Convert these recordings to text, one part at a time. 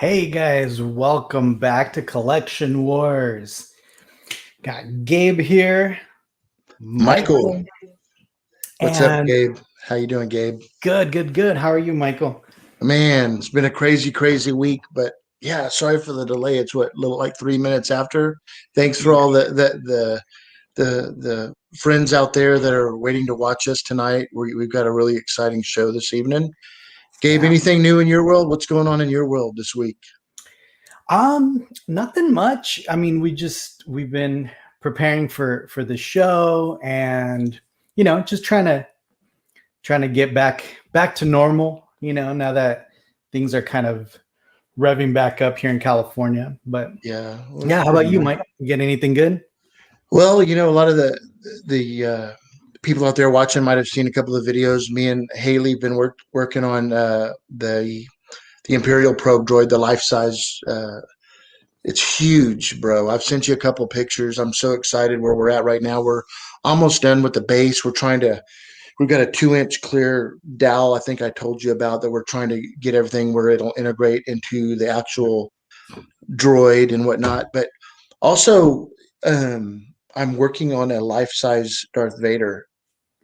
Hey guys, welcome back to Collection Wars. Got Gabe here, Michael, Michael, what's up, and Gabe? How you doing, Gabe? good. How are you, Michael? Man, it's been a crazy week, but yeah, sorry for the delay. It's what little like 3 minutes after. Thanks for all the friends out there that are waiting to watch us tonight. We've got a really exciting show this evening. Gabe, Yeah. anything new in your world? What's going on in your world this week? Nothing much. I mean, we've been preparing for the show and just trying to get back to normal, now that things are kind of revving back up here in California. But Yeah, well, yeah, how about you, Mike? You get anything good? Well, a lot of the people out there watching might have seen a couple of videos. Me and Haley been working on the Imperial probe droid, the life size. It's huge, bro. I've sent you a couple pictures. I'm so excited where we're at right now. We're almost done with the base. We've got a 2-inch clear dowel. I think I told you about that. We're trying to get everything where it'll integrate into the actual droid and whatnot. But also, I'm working on a life size Darth Vader.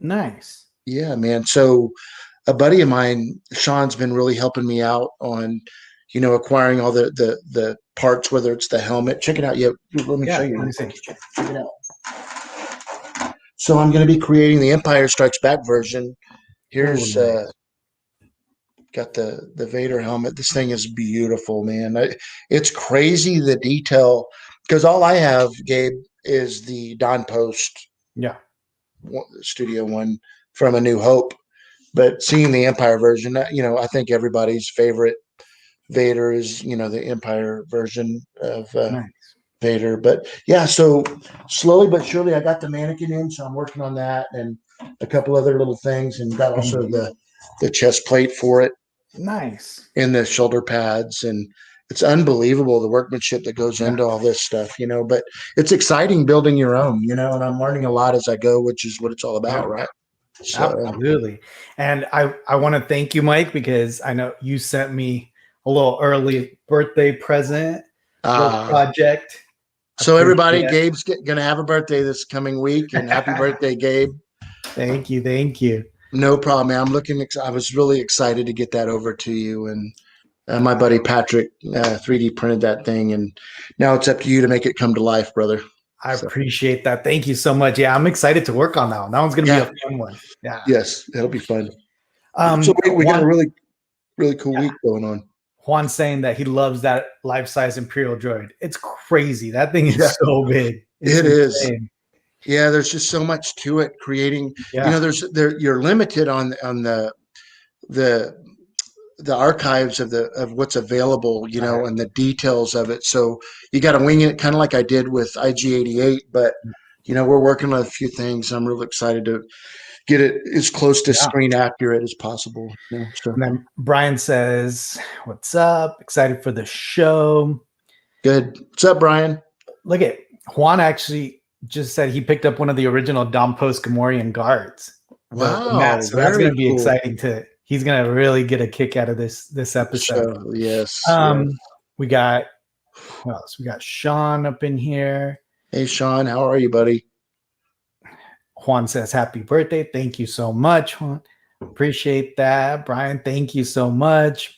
Nice. Yeah, man. So a buddy of mine, Sean's been really helping me out on, acquiring all the parts, whether it's the helmet. Check it out. Yeah, let me show Yeah, you let real me see. quick. Check it out. So I'm going to be creating the Empire Strikes Back version. Oh, Here's nice. got the Vader helmet. This thing is beautiful, man. It's crazy the detail because all I have, Gabe, is the Don Post Yeah. Studio One from A New Hope. But seeing the Empire version, I think everybody's favorite Vader is, the Empire version of Nice. Vader. But yeah, so slowly but surely, I got the mannequin in, so I'm working on that and a couple other little things, and got also the chest plate for it Nice. and the shoulder pads, and it's unbelievable the workmanship that goes Yeah. into all this stuff, But it's exciting building your own, and I'm learning a lot as I go, which is what it's all Yeah. about, right? So Absolutely. And I want to thank you, Mike, because I know you sent me a little early birthday present, little project. So everybody, Appreciate it. Gabe's going to have a birthday this coming week, and happy birthday, Gabe. Thank you. Thank you. No problem, man. I was really excited to get that over to you, and my buddy Patrick 3D printed that thing, and now it's up to you to make it come to life, brother. I So, appreciate that. Thank you so much. Yeah, I'm excited to work on that one. That one's going to be yeah, a fun one. Yeah. yes, it'll be fun. So we got a Juan, really cool week going on. Juan saying that he loves that life-size Imperial droid. It's crazy. That thing is so big. It's It is. insane. Yeah, there's just so much to it. Creating, Yeah. you're limited on the the archives of what's available, and the details of it. So you got to wing it, kind of like I did with IG-88. But we're working on a few things. I'm really excited to get it as close to screen accurate as possible. So And then Brian says, "What's up? Excited for the show." good. What's up, Brian? Look at Juan actually just said he picked up one of the original Dom Post Gamorrean guards. The mat. So that's going to be exciting he's going to really get a kick out of this episode. Yes. We got who else? We got Sean up in here. Hey, Sean, how are you, buddy? Juan says, "Happy birthday." Thank you so much, Juan. Appreciate that. Brian, thank you so much.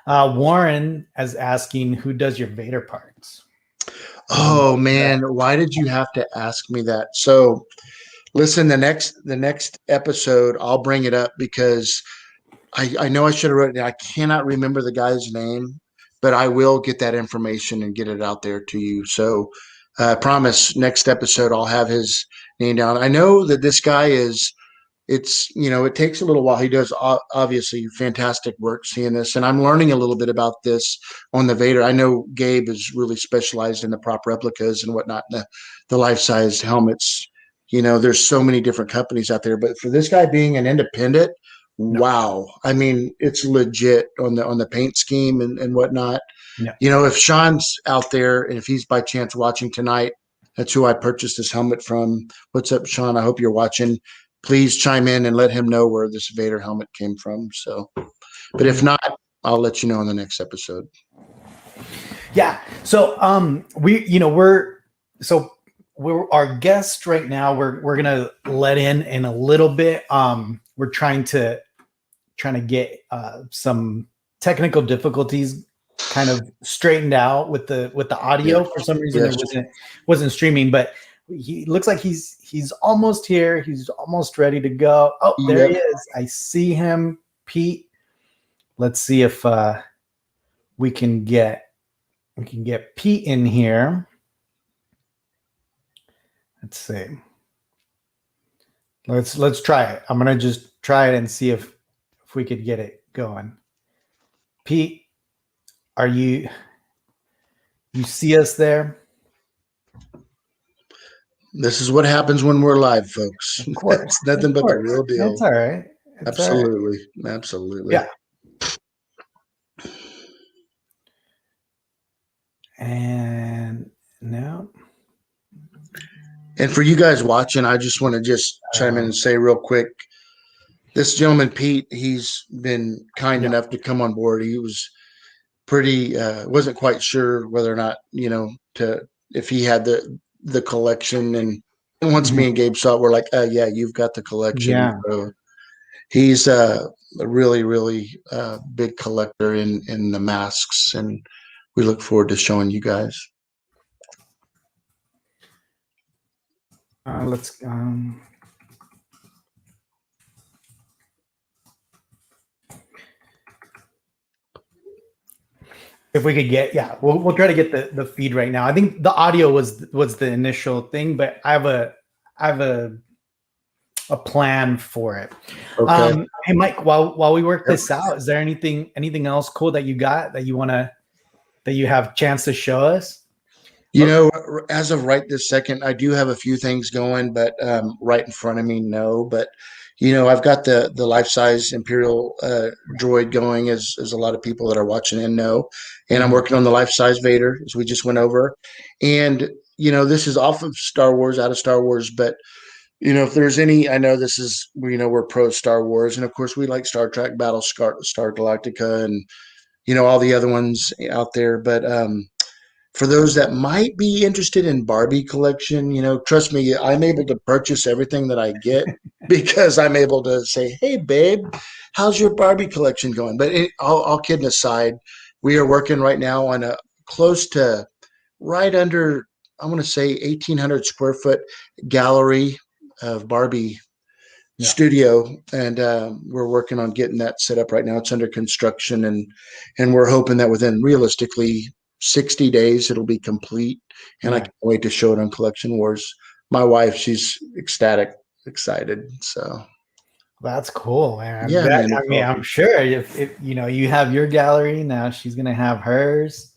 Warren is asking, who does your Vader parts? Oh man, why did you have to ask me that? So listen, the next episode, I'll bring it up because I know I should have written it. I cannot remember the guy's name, but I will get that information and get it out there to you. So I promise next episode I'll have his name down. I know that this guy it takes a little while. He does obviously fantastic work seeing this, and I'm learning a little bit about this on the Vader. I know Gabe is really specialized in the prop replicas and whatnot, the life-size helmets. There's so many different companies out there, but for this guy being an independent, wow. I mean, it's legit on the paint scheme and whatnot. Yeah. If Sean's out there and if he's by chance watching tonight, that's who I purchased this helmet from. What's up, Sean? I hope you're watching. Please chime in and let him know where this Vader helmet came from. So, but if not, I'll let you know in the next episode. Yeah. So we're our guest right now. We're gonna let in a little bit. We're trying to get some technical difficulties kind of straightened out with the audio. Yeah. For some reason, Yes. it wasn't streaming, but he looks like he's almost here. He's almost ready to go. Oh, there Yep. he is. I see him, Pete. Let's see if we can get Pete in here. Let's see. Let's try it. I'm gonna just try it and see if we could get it going. Pete, are you see us there? This is what happens when we're live, folks. Of course. It's nothing but the real deal. That's all right. It's Absolutely. all right. Absolutely. Yeah. And now. And for you guys watching, I just want to just chime in and say real quick, this gentleman, Pete, he's been kind enough to come on board. He was wasn't quite sure whether or not, if he had the collection. And once me and Gabe saw it, we're like, yeah, you've got the collection. Yeah. So he's a really, really big collector in the masks. And we look forward to showing you guys. Let's if we could get, we'll try to get the feed right now. I think the audio was the initial thing, but I have a plan for it. Okay. Hey Mike, while we work this out, is there anything else cool that you got that you have a chance to show us? As of right this second, I do have a few things going, but right in front of me, no. But I've got the life-size Imperial droid going, as a lot of people that are watching in know, and I'm working on the life-size Vader, as we just went over. And this is off of Star Wars, out of Star Wars, but if there's any, I know this is we're pro Star Wars, and of course we like Star Trek, Battlestar Galactica, and all the other ones out there, but for those that might be interested in Barbie collection, trust me, I'm able to purchase everything that I get because I'm able to say, hey, babe, how's your Barbie collection going? But all kidding aside, we are working right now on a close to right under, I want to say 1,800 square foot gallery of Barbie studio, and we're working on getting that set up right now. It's under construction, and we're hoping that within realistically 60 days it'll be complete, and I can't wait to show it on Collection Wars. My wife, she's ecstatic, excited. So that's cool, man. Yeah, man, I mean, I'm sure if you have your gallery now, she's gonna have hers.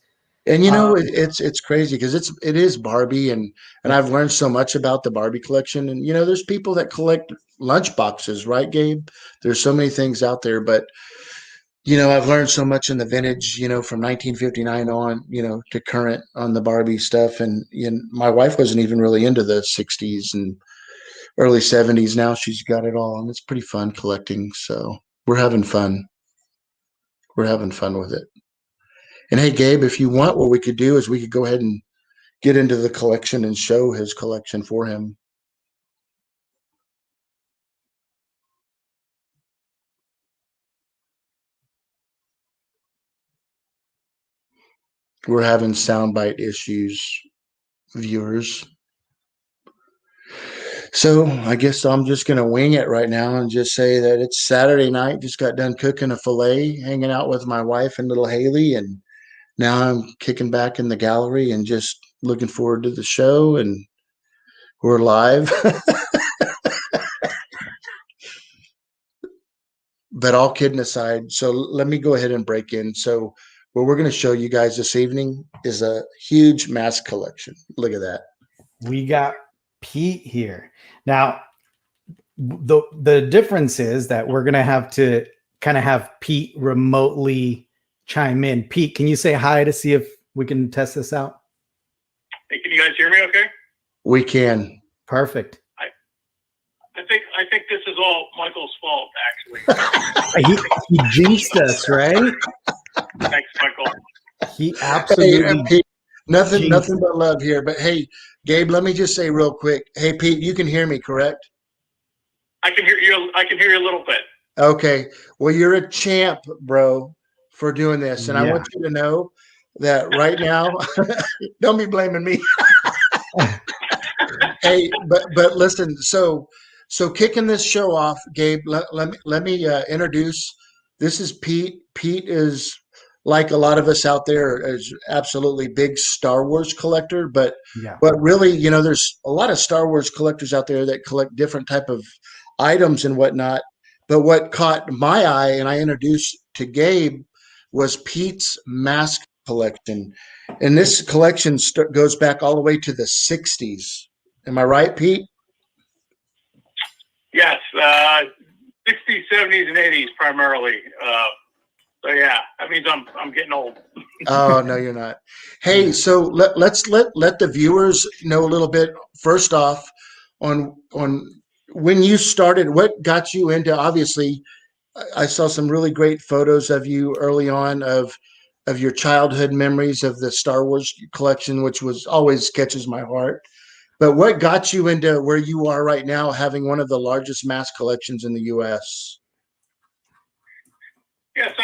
And it's crazy because it is Barbie, and I've learned so much about the Barbie collection. And there's people that collect lunch boxes, right, Gabe? There's so many things out there, but I've learned so much in the vintage, from 1959 on, to current on the Barbie stuff. And my wife wasn't even really into the 60s and early 70s. Now she's got it all, and it's pretty fun collecting. So we're having fun. We're having fun with it. And hey, Gabe, if you want, what we could do is we could go ahead and get into the collection and show his collection for him. We're having soundbite issues, viewers. So I guess I'm just going to wing it right now and just say that it's Saturday night. Just got done cooking a filet, hanging out with my wife and little Haley. And now I'm kicking back in the gallery and just looking forward to the show. And we're live. But all kidding aside, so let me go ahead and break in. So what we're going to show you guys this evening is a huge mask collection. Look at that. We got Pete here. Now, the difference is that we're going to have to kind of have Pete remotely chime in. Pete, can you say hi to see if we can test this out? Hey, can you guys hear me okay? We can. Perfect. I think this is all Michael's fault, actually. he jinxed us, right? Thanks, Michael. He Hey, absolutely Pete, nothing, jinxed. nothing but love here. But hey, Gabe, let me just say real quick. Hey, Pete, you can hear me, correct? I can hear you. I can hear you a little bit. Okay. Well, you're a champ, bro, for doing this, and I Yeah. want you to know that right now. Don't be blaming me. Hey, but listen. So kicking this show off, Gabe. Let me introduce. This is Pete. Pete is like a lot of us out there is absolutely big Star Wars collector, Yeah. but really, there's a lot of Star Wars collectors out there that collect different type of items and whatnot. But what caught my eye, and I introduced to Gabe, was Pete's mask collection, and this collection goes back all the way to the '60s. Am I right, Pete? Yes, 60s, 70s, and 80s primarily. So yeah, that means I'm getting old. Oh no, you're not. Hey, so let's let the viewers know a little bit first off on when you started. What got you into? Obviously, I saw some really great photos of you early on of your childhood memories of the Star Wars collection, which was always catches my heart. But what got you into where you are right now, having one of the largest mass collections in the U.S.? Yeah, so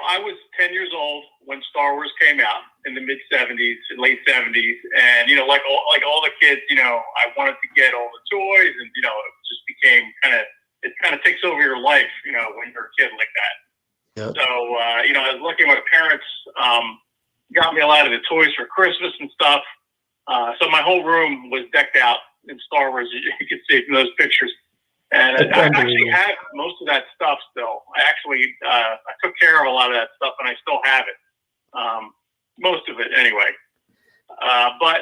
I was 10 years old when Star Wars came out in the mid 70s, late 70s, and like all the kids, I wanted to get all the toys, and it just became it kind of takes over your life, when you're a kid like that. Yep. So I was lucky my parents got me a lot of the toys for Christmas and stuff. So my whole room was decked out in Star Wars, as you can see from those pictures. And I actually have most of that stuff still. I took care of a lot of that stuff, and I still have it. Most of it, anyway. But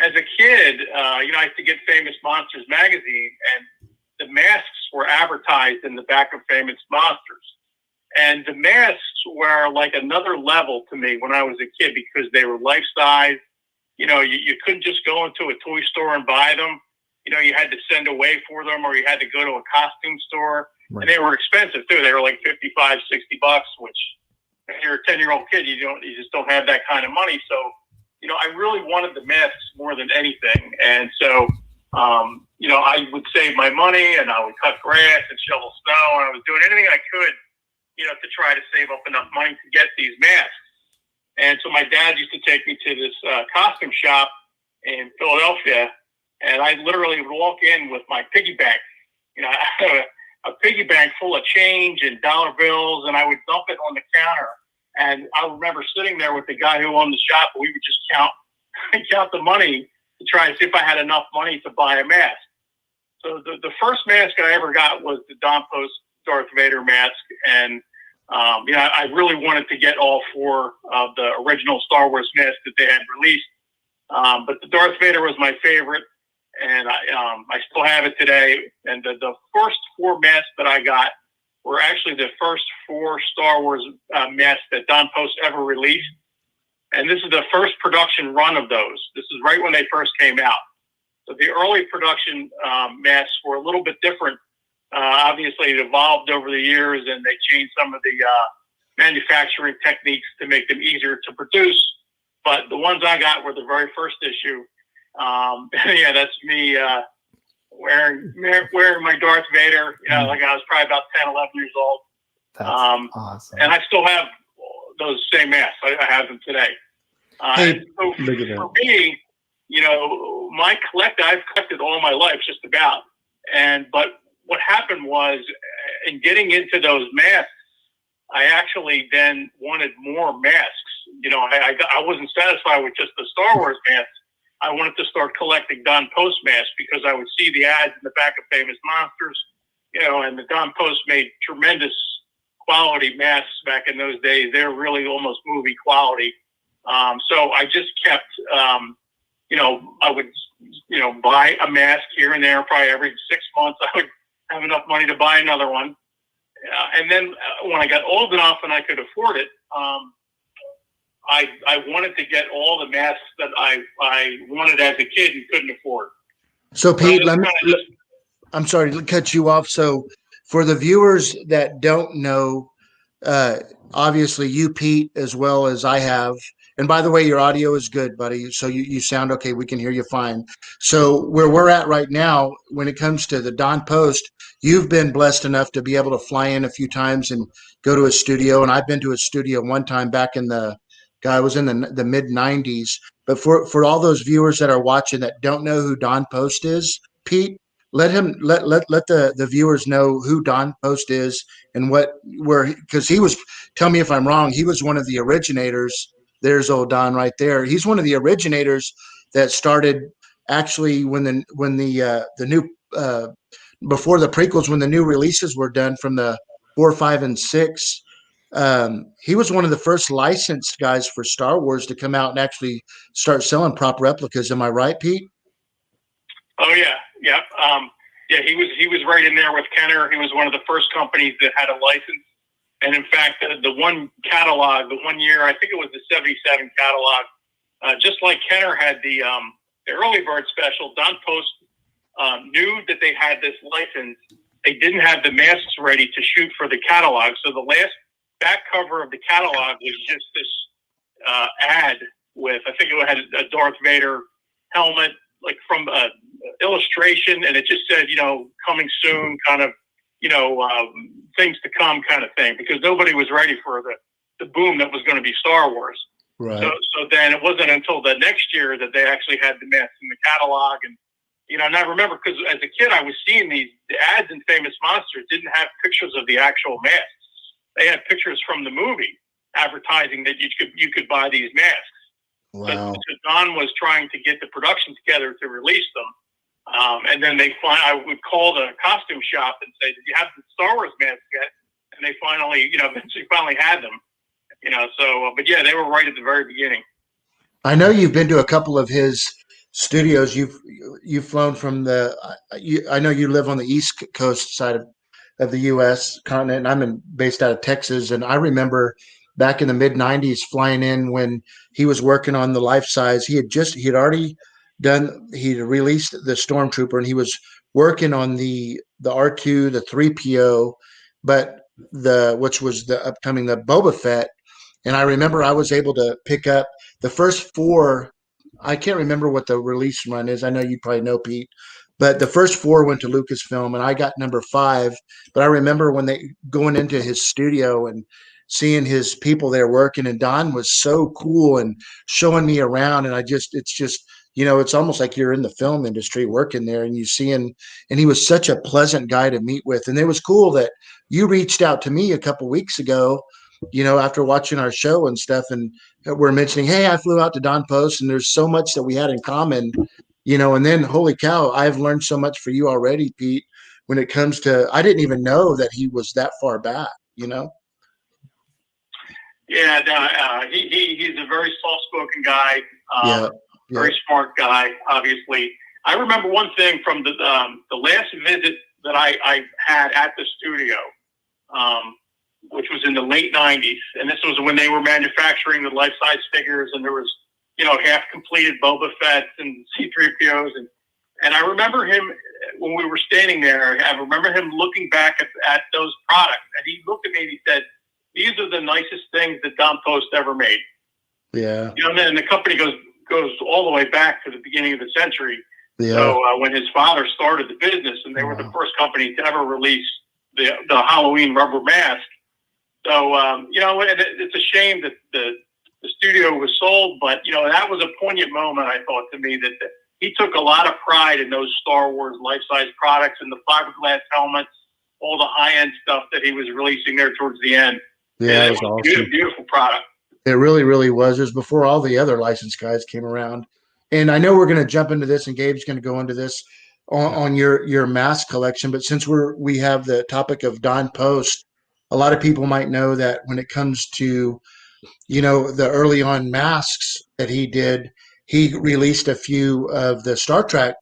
as a kid, I used to get Famous Monsters magazine, and the masks were advertised in the back of Famous Monsters. And the masks were like another level to me when I was a kid because they were life size. You couldn't just go into a toy store and buy them. You had to send away for them, or you had to go to a costume store. Right. And they were expensive too. They were like $55, $60, which if you're a 10-year-old kid, you just don't have that kind of money. So, I really wanted the masks more than anything. And so, I would save my money, and I would cut grass and shovel snow, and I was doing anything I could, to try to save up enough money to get these masks. And so my dad used to take me to this costume shop in Philadelphia, and I literally would walk in with my piggy bank. I had a piggy bank full of change and dollar bills, and I would dump it on the counter. And I remember sitting there with the guy who owned the shop, and we would just count the money to try and see if I had enough money to buy a mask. So the first mask I ever got was the Don Post Darth Vader mask, and I really wanted to get all four of the original Star Wars masks that they had released. But the Darth Vader was my favorite, and I still have it today. And the first four masks that I got were actually the first four Star Wars masks that Don Post ever released. And this is the first production run of those. This is right when they first came out. So the early production masks were a little bit different. Obviously, it evolved over the years, and they changed some of the manufacturing techniques to make them easier to produce. But the ones I got were the very first issue. Yeah, that's me wearing my Darth Vader. Like I was probably about 10, 11 years old. That's awesome. And I still have those same masks. I have them today. Hey, so for me, I've collected all my life, just about. But what happened was, in getting into those masks, I actually then wanted more masks. I wasn't satisfied with just the Star Wars masks. I wanted to start collecting Don Post masks because I would see the ads in the back of Famous Monsters, and the Don Post made tremendous quality masks back in those days. They were really almost movie quality. So I just kept, I would, buy a mask here and there. Probably every 6 months, I would have enough money to buy another one. And then when I got old enough and I could afford it, I wanted to get all the masks that I wanted as a kid and couldn't afford. So Pete, I'm sorry to cut you off. So for the viewers that don't know, obviously you, Pete, as well as I have. And by the way, your audio is good, buddy. So you sound okay. We can hear you fine. So where we're at right now, when it comes to the Don Post, you've been blessed enough to be able to fly in a few times and go to a studio. And I've been to a studio one time back in I was in the mid 90s. But for all those viewers that are watching that don't know who Don Post is, Pete, let the viewers know who Don Post is and because he was, tell me if I'm wrong, he was one of the originators. There's old Don right there. He's one of the originators that started actually when the new before the prequels, when the new releases were done from the 4, 5, and 6. He was one of the first licensed guys for Star Wars to come out and actually start selling prop replicas. Am I right, Pete? Oh yeah, yeah, yeah. He was right in there with Kenner. He was one of the first companies that had a license. And in fact, the one catalog, the one year, I think it was the '77 catalog, just like Kenner had the early bird special. Don Post knew that they had this license. They didn't have the masks ready to shoot for the catalog, so the last back cover of the catalog was just this ad with, I think it had a Darth Vader helmet, like from illustration, and it just said, coming soon, kind of, things to come kind of thing, because nobody was ready for the boom that was going to be Star Wars. Right. So then it wasn't until the next year that they actually had the masks in the catalog. And I remember, because as a kid, I was seeing the ads in Famous Monsters didn't have pictures of the actual masks. They had pictures from the movie advertising that you could buy these masks. Wow. So Don was trying to get the production together to release them. And then I would call the costume shop and say, "Did you have the Star Wars masks yet?" And they finally, eventually had them. But yeah, they were right at the very beginning. I know you've been to a couple of his studios. You've flown from I know you live on the East Coast side of the U.S. continent. And I'm based out of Texas, and I remember back in the mid '90s flying in when he was working on the life size. He had released the Stormtrooper, and he was working on the R2, the 3PO, but which was the upcoming the Boba Fett. And I remember I was able to pick up the first 4. I can't remember what the release run is. I know you probably know, Pete, but the first 4 went to Lucasfilm, and I got number 5. But I remember when they going into his studio and seeing his people there working, and Don was so cool and showing me around, and it's just it's almost like you're in the film industry working there, and and he was such a pleasant guy to meet with. And it was cool that you reached out to me a couple weeks ago, after watching our show and stuff, and we're mentioning, hey, I flew out to Don Post, and there's so much that we had in common, and then holy cow, I've learned so much for you already, Pete, when it comes to, I didn't even know that he was that far back, Yeah, no, he's a very soft-spoken guy. Yeah. Very smart guy, obviously. I remember one thing from the last visit that I had at the studio, which was in the late '90s, and this was when they were manufacturing the life-size figures, and there was half-completed Boba Fett's and C-3POs, and I remember him when we were standing there. I remember him looking back at those products, and he looked at me and he said, "These are the nicest things that Don Post ever made." Yeah. And the company goes all the way back to the beginning of the century. Yeah. So when his father started the business, and they were the first company to ever release the Halloween rubber mask. So and it's a shame that the studio was sold, but that was a poignant moment, I thought, to me, that he took a lot of pride in those Star Wars life-size products and the fiberglass helmets, all the high-end stuff that he was releasing there towards the end. Yeah, it was awesome. Beautiful product. It really, really was. It was before all the other licensed guys came around. And I know we're going to jump into this, and Gabe's going to go into this on your mask collection. But since we have the topic of Don Post, a lot of people might know that when it comes to, the early on masks that he did, he released a few of the Star Trek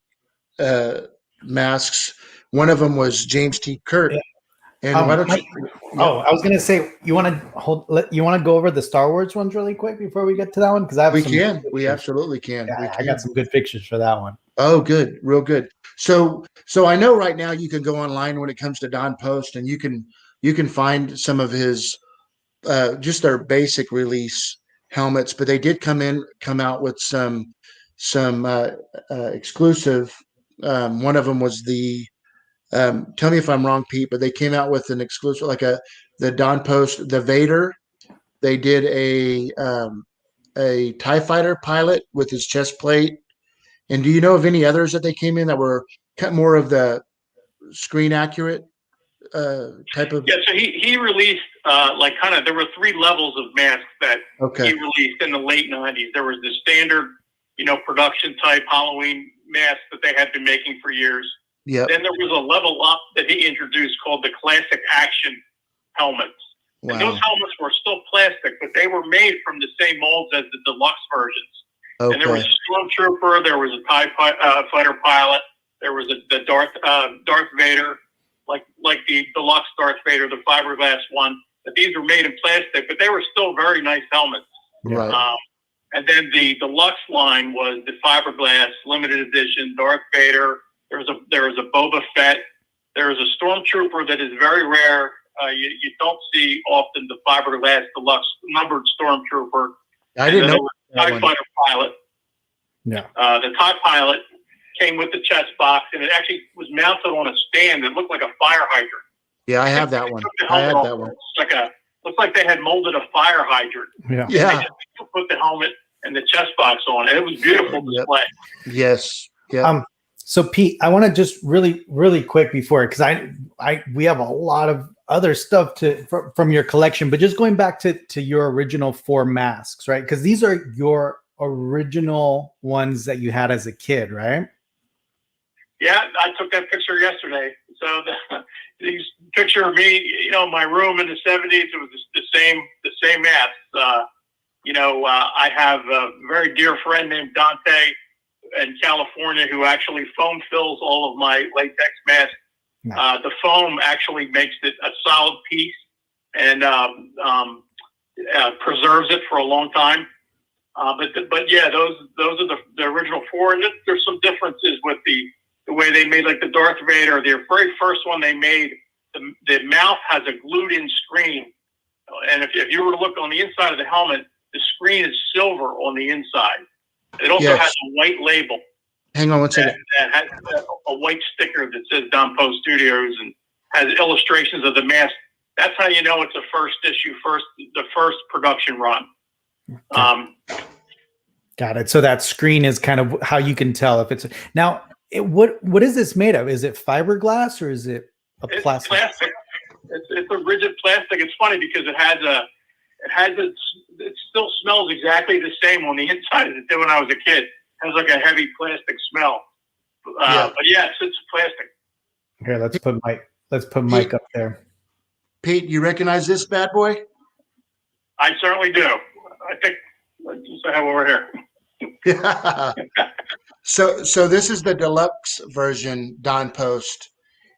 masks. One of them was James T. Kirk. Yeah. And why don't you? I was gonna say, you want to go over the Star Wars ones really quick before we get to that one, because we absolutely can. Yeah, I got some good pictures for that one. Oh, good, real good. So I know right now you can go online when it comes to Don Post, and you can find some of his just their basic release helmets, but they did come out with some exclusive. One of them was the tell me if I'm wrong, Pete, but they came out with an exclusive, like the Don Post, the Vader. They did a TIE fighter pilot with his chest plate. And do you know of any others that they came in that were more of the screen accurate type of? Yeah, so he released like kind of, there were 3 levels of masks that he released in the late 90s. There was the standard, production type Halloween mask that they had been making for years. Yeah. Then there was a level up that he introduced called the classic action helmets. Wow. And those helmets were still plastic, but they were made from the same molds as the deluxe versions. Okay. And there was a Stormtrooper, there was a TIE fighter pilot, there was the Darth Vader, like the deluxe Darth Vader, the fiberglass one. But these were made in plastic, but they were still very nice helmets. Right. And then the deluxe line was the fiberglass limited edition Darth Vader. There was a Boba Fett. There was a Stormtrooper that is very rare. You don't see often the fiberglass deluxe numbered Stormtrooper. I didn't know. TIE fighter pilot. Yeah. The TIE pilot came with the chest box, and it actually was mounted on a stand that looked like a fire hydrant. Yeah, I have that one. I had that one. Looked like they had molded a fire hydrant. Yeah. They just put the helmet and the chest box on, and it was beautiful display. Yes. Yeah. So Pete, I want to just really quick before, because we have a lot of other stuff from your collection, but just going back to your original 4 masks, right? Because these are your original ones that you had as a kid, right? Yeah, I took that picture yesterday. So the picture of me, my room in the 70s, it was the same mask. I have a very dear friend named Dante in California who actually foam fills all of my latex masks. Nice. The foam actually makes it a solid piece and preserves it for a long time. But yeah, those are the original 4. And there's some differences with the way they made, like the Darth Vader. Their very first one they made, the mouth has a glued-in screen, and if you were to look on the inside of the helmet, the screen is silver on the inside. It also has a white label. Hang on one second. That has a white sticker that says Don Post Studios and has illustrations of the mask. That's how you know it's a first issue, the first production run. Got it. So that screen is kind of how you can tell if it's now. What is this made of? Is it fiberglass or is it It's plastic? plastic. It's a rigid plastic. It's funny because it still smells exactly the same on the inside as it did when I was a kid. It has like a heavy plastic smell. But yeah, it's plastic. Here, let's put Mike up there. Pete, you recognize this bad boy? I certainly do. I think let's just have over here. Yeah. So this is the deluxe version, Don Post,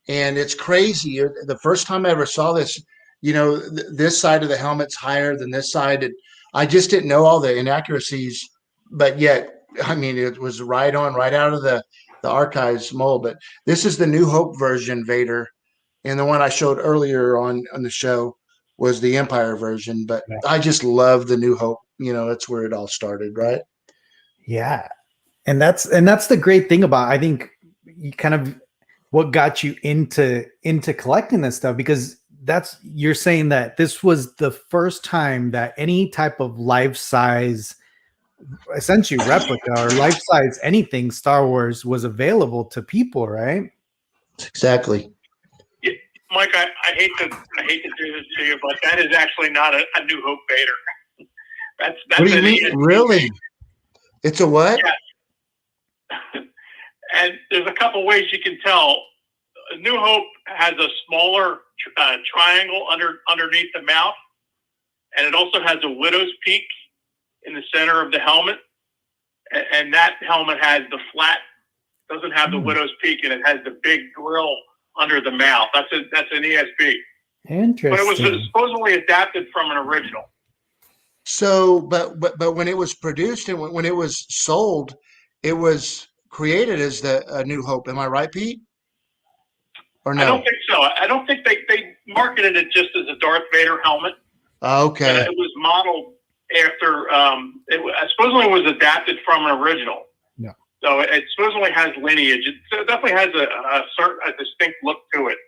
and it's crazy. The first time I ever saw this, this side of the helmet's higher than this side, and I just didn't know all the inaccuracies. But yet, I mean, it was right out of the archives mold. But this is the New Hope version Vader, and the one I showed earlier on the show was the Empire version. But I just love the New Hope. That's where it all started, right? Yeah. And that's the great thing about, I think, you kind of what got you into collecting this stuff, because you're saying that this was the first time that any type of life-size, essentially replica or life-size anything Star Wars was available to people, right? Exactly. Yeah, Mike, I hate to do this to you, but that is actually not a New Hope Vader. That's what do you mean? Really? It's a what? Yeah. And there's a couple ways you can tell. New Hope has a smaller triangle underneath the mouth, and it also has a widow's peak in the center of the helmet. And that helmet has the flat, doesn't have the widow's peak, and it has the big grill under the mouth. That's an ESB. Interesting. But it was supposedly adapted from an original. So, but when it was produced and when it was sold, it was created as a New Hope. Am I right, Pete? Or no? I don't think so. I don't think they marketed it just as a Darth Vader helmet. Okay. It was modeled after. It supposedly was adapted from an original. Yeah. So it supposedly has lineage. It definitely has a distinct look to it.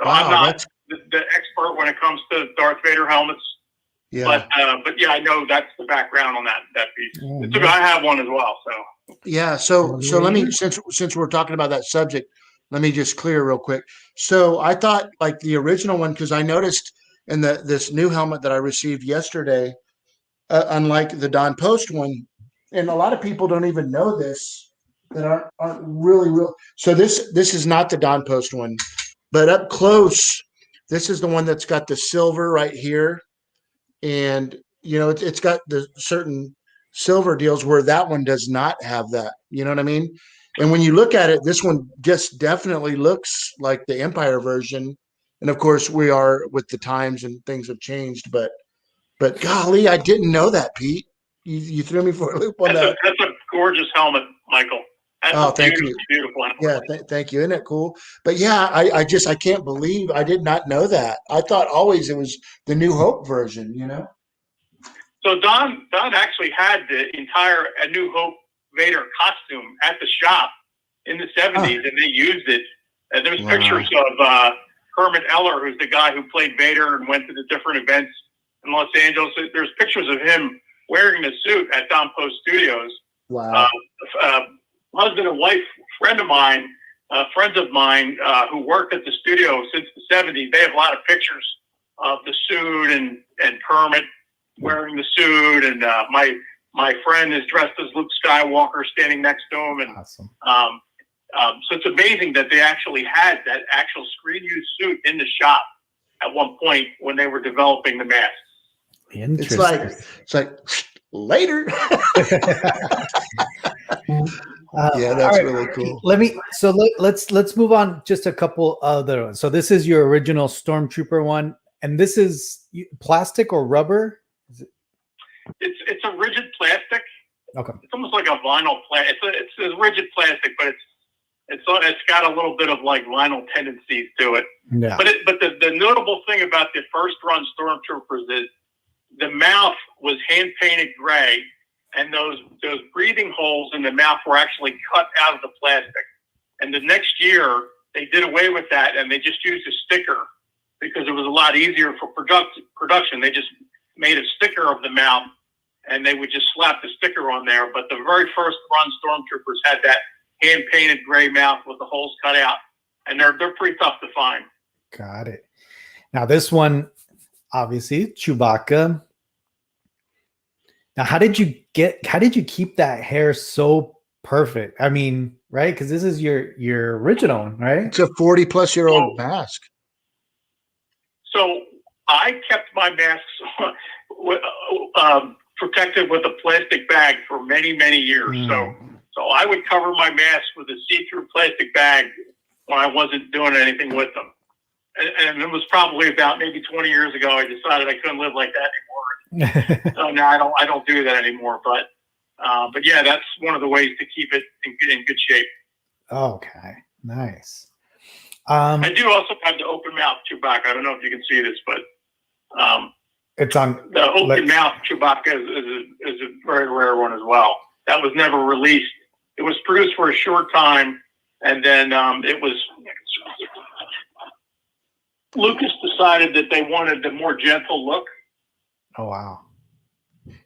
So Wow, I'm not the expert when it comes to Darth Vader helmets. Yeah. But yeah, I know that's the background on that piece. Oh, I have one as well. So Yeah. So let me, since we're talking about that subject, let me just clear real quick. So I thought like the original one, because I noticed in this new helmet that I received yesterday, unlike the Don Post one, and a lot of people don't even know this that aren't really real. So this is not the Don Post one, but up close, this is the one that's got the silver right here, and it's got the certain silver deals where that one does not have that. You know what I mean? And when you look at it, this one just definitely looks like the Empire version. And of course, we are with the times and things have changed, but golly, I didn't know that, Pete. You threw me for a loop on that. That's a gorgeous helmet, Michael. That's Thank you. Beautiful helmet. Yeah, thank you. Isn't it cool? But yeah, I can't believe I did not know that. I thought always it was the New Hope version, So Don actually had the entire A New Hope Vader costume at the shop in the 70s, and they used it. And there's pictures of Herman Eller, who's the guy who played Vader and went to the different events in Los Angeles. There's pictures of him wearing the suit at Don Post Studios. Wow. Husband and wife, friends of mine who worked at the studio since the 70s, they have a lot of pictures of the suit and Kermit wearing the suit, and my friend is dressed as Luke Skywalker standing next to him, and awesome. So it's amazing that they actually had that actual screen used suit in the shop at one point when they were developing the masks. Interesting. It's like later. Yeah, that's really cool. Let's move on. Just a couple other ones. So this is your original Stormtrooper one, and this is plastic or rubber. It's a rigid plastic. Okay. It's almost like a vinyl plastic. It's a rigid plastic, but it's got a little bit of like vinyl tendencies to it. Yeah. But the notable thing about the first run Stormtroopers is the mouth was hand painted gray, and those breathing holes in the mouth were actually cut out of the plastic. And the next year they did away with that, and they just used a sticker because it was a lot easier for production. They just made a sticker of the mouth, and they would just slap the sticker on there. But the very first run Stormtroopers had that hand painted gray mouth with the holes cut out, and they're pretty tough to find. Got it. Now this one, obviously Chewbacca. Now, how did you keep that hair so perfect? I mean, right? Because this is your original one, right? It's a 40-plus-year-old mask. So I kept my masks protected with a plastic bag for many, many years. So I would cover my mask with a see-through plastic bag when I wasn't doing anything with them. And it was probably about maybe 20 years ago I decided I couldn't live like that anymore. So now I don't do that anymore. But yeah, that's one of the ways to keep it in good shape. Okay, nice. I do also have the open mouth Chewbacca. I don't know if you can see this, but it's on the open mouth Chewbacca is a very rare one as well. That was never released. It was produced for a short time, and then it was. Lucas decided that they wanted a more gentle look. Oh wow!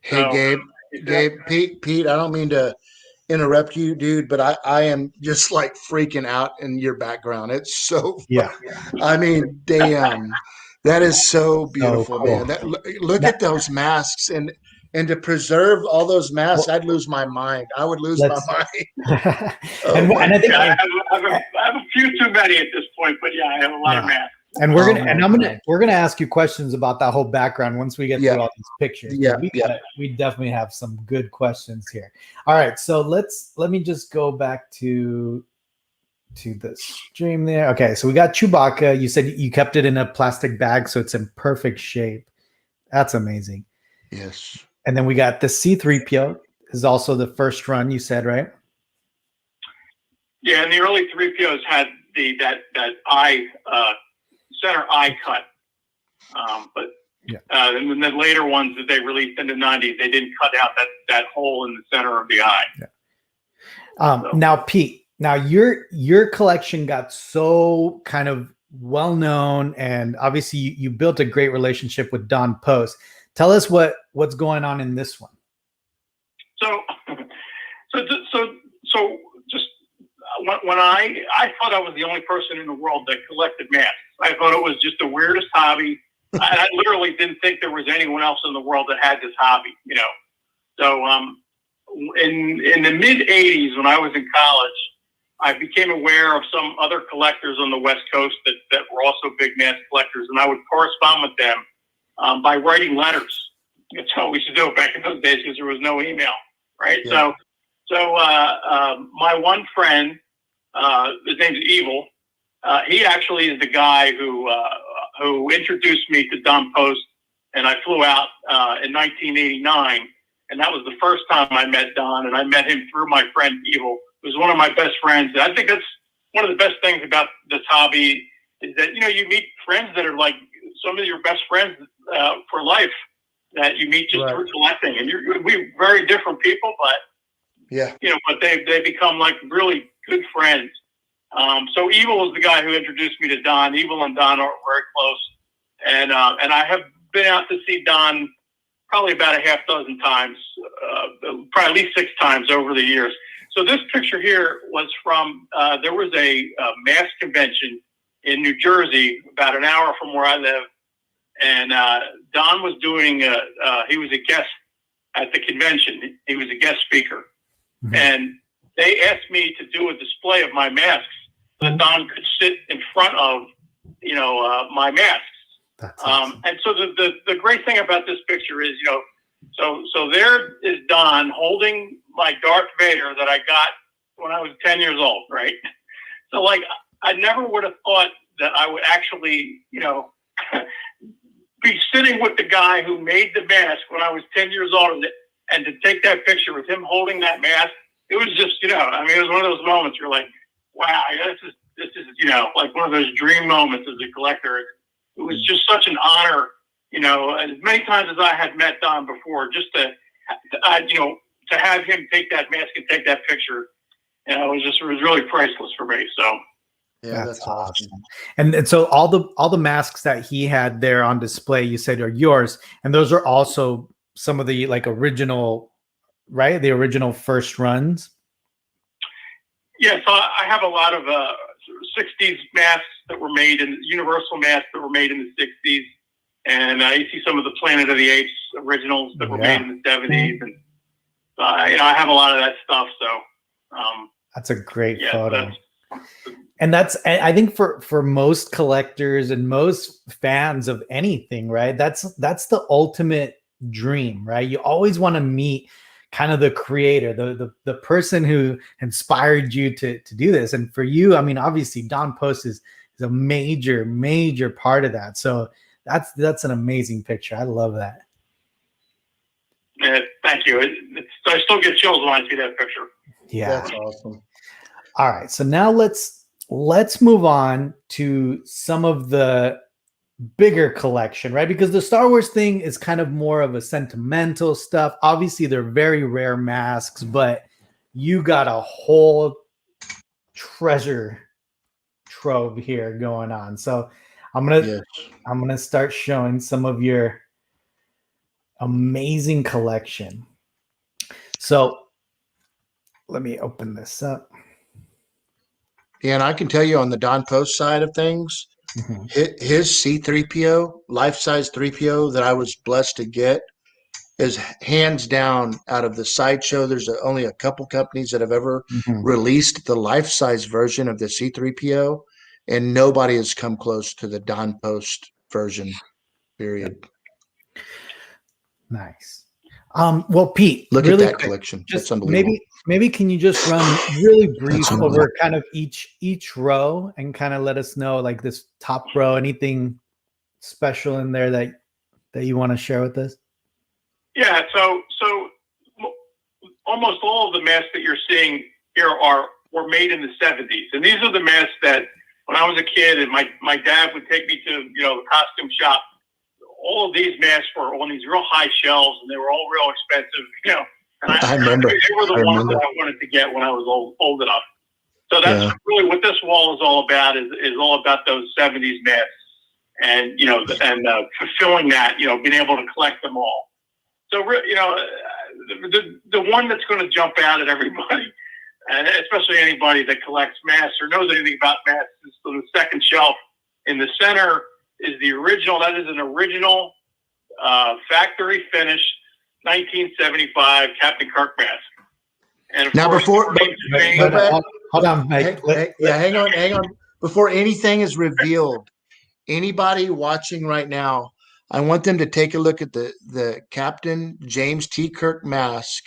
Hey, Gabe, Pete. I don't mean to interrupt you, dude, but I am just like freaking out in your background. It's so I mean, damn, that is so beautiful, man. Look at those masks and to preserve all those masks, I'd lose my mind. I would lose my mind. And I think I have a few too many at this point, but yeah, I have a lot of masks. And we're gonna ask you questions about that whole background once we get through all these pictures. We definitely have some good questions here. All right, so let me just go back to the stream there. Okay, so we got Chewbacca. You said you kept it in a plastic bag, so it's in perfect shape. That's amazing. Yes. And then we got the C-3PO is also the first run. You said, right? Yeah, and the early 3POs had that eye. Center eye cut, but And then the later ones that they released in the 90s, they didn't cut out that hole in the center of the eye. Now, Pete, your collection got so kind of well known, and obviously you built a great relationship with Don Post. Tell us what's going on in this one. So just when I thought I was the only person in the world that collected masks. I thought it was just the weirdest hobby. I literally didn't think there was anyone else in the world that had this hobby, So in the mid 80s, when I was in college, I became aware of some other collectors on the West Coast that were also big mask collectors, and I would correspond with them by writing letters. That's how we used to do it back in those days because there was no email, right? Yeah. So my one friend, his name's Evil. He actually is the guy who introduced me to Don Post, and I flew out in 1989, and that was the first time I met Don, and I met him through my friend Evil, who's one of my best friends. And I think that's one of the best things about this hobby is that you meet friends that are like some of your best friends for life that you meet just through collecting, and we're very different people, but but they become like really good friends. So Evil was the guy who introduced me to Don. Evil and Don are very close. And I have been out to see Don probably about a half dozen times, probably at least 6 times over the years. So this picture here was from, there was a mask convention in New Jersey, about an hour from where I live. And Don was doing, he was a guest at the convention. He was a guest speaker. Mm-hmm. And they asked me to do a display of my masks so that Don could sit in front of, my masks. That's awesome. And so the great thing about this picture is, so there is Don holding my Darth Vader that I got when I was 10 years old, right? So like, I never would have thought that I would actually, be sitting with the guy who made the mask when I was 10 years old, and to take that picture with him holding that mask, it was just, it was one of those moments where you're like, wow, this is, like one of those dream moments as a collector. It was just such an honor, as many times as I had met Don before, just to have him take that mask and take that picture, it was really priceless for me. So. Yeah, that's awesome. And so all the masks that he had there on display, you said are yours, and those are also some of the like original, right? The original first runs. Yeah, so I have a lot of 60s masks that were made, and Universal masks that were made in the 60s, and you see some of the Planet of the Apes originals that were made in the 70s, and I have a lot of that stuff. So that's a great photo. And that's, I think for most collectors and most fans of anything, right? That's the ultimate dream, right? You always want to meet kind of the creator, the person who inspired you to do this. And for you, I mean, obviously Don Post is a major part of that. So that's an amazing picture. I love that. Yeah, thank you. I still get chills when I see that picture. Yeah, that's awesome. All right, so now let's move on to some of the bigger collection, right? Because the Star Wars thing is kind of more of a sentimental stuff. Obviously, they're very rare masks, but you got a whole treasure trove here going on. So I'm gonna start showing some of your amazing collection. So let me open this up. Yeah, and I can tell you on the Don Post side of things, his C-3PO, life-size 3PO that I was blessed to get is hands down out of the sideshow. There's only a couple companies that have ever released the life-size version of the C-3PO, and nobody has come close to the Don Post version, period. Nice. Well, Pete, look really at that quick, collection. Just That's unbelievable. Maybe can you just run really brief over kind of each row and kind of let us know, like this top row, anything special in there that you want to share with us? Yeah. So almost all of the masks that you're seeing here were made in the 70s, and these are the masks that when I was a kid and my dad would take me to the costume shop. all of these masks were on these real high shelves, and they were all real expensive, And I remember. They were the ones that I wanted to get when I was old enough. So that's really what this wall is all about. Is all about those 70s masks, and fulfilling that. Being able to collect them all. So the one that's going to jump out at everybody, and especially anybody that collects masks or knows anything about masks, is the second shelf in the center is the original. That is an original factory finished 1975 Captain Kirk mask. And of now, course, hold on, Mike. Hang on. Before anything is revealed, anybody watching right now, I want them to take a look at the Captain James T. Kirk mask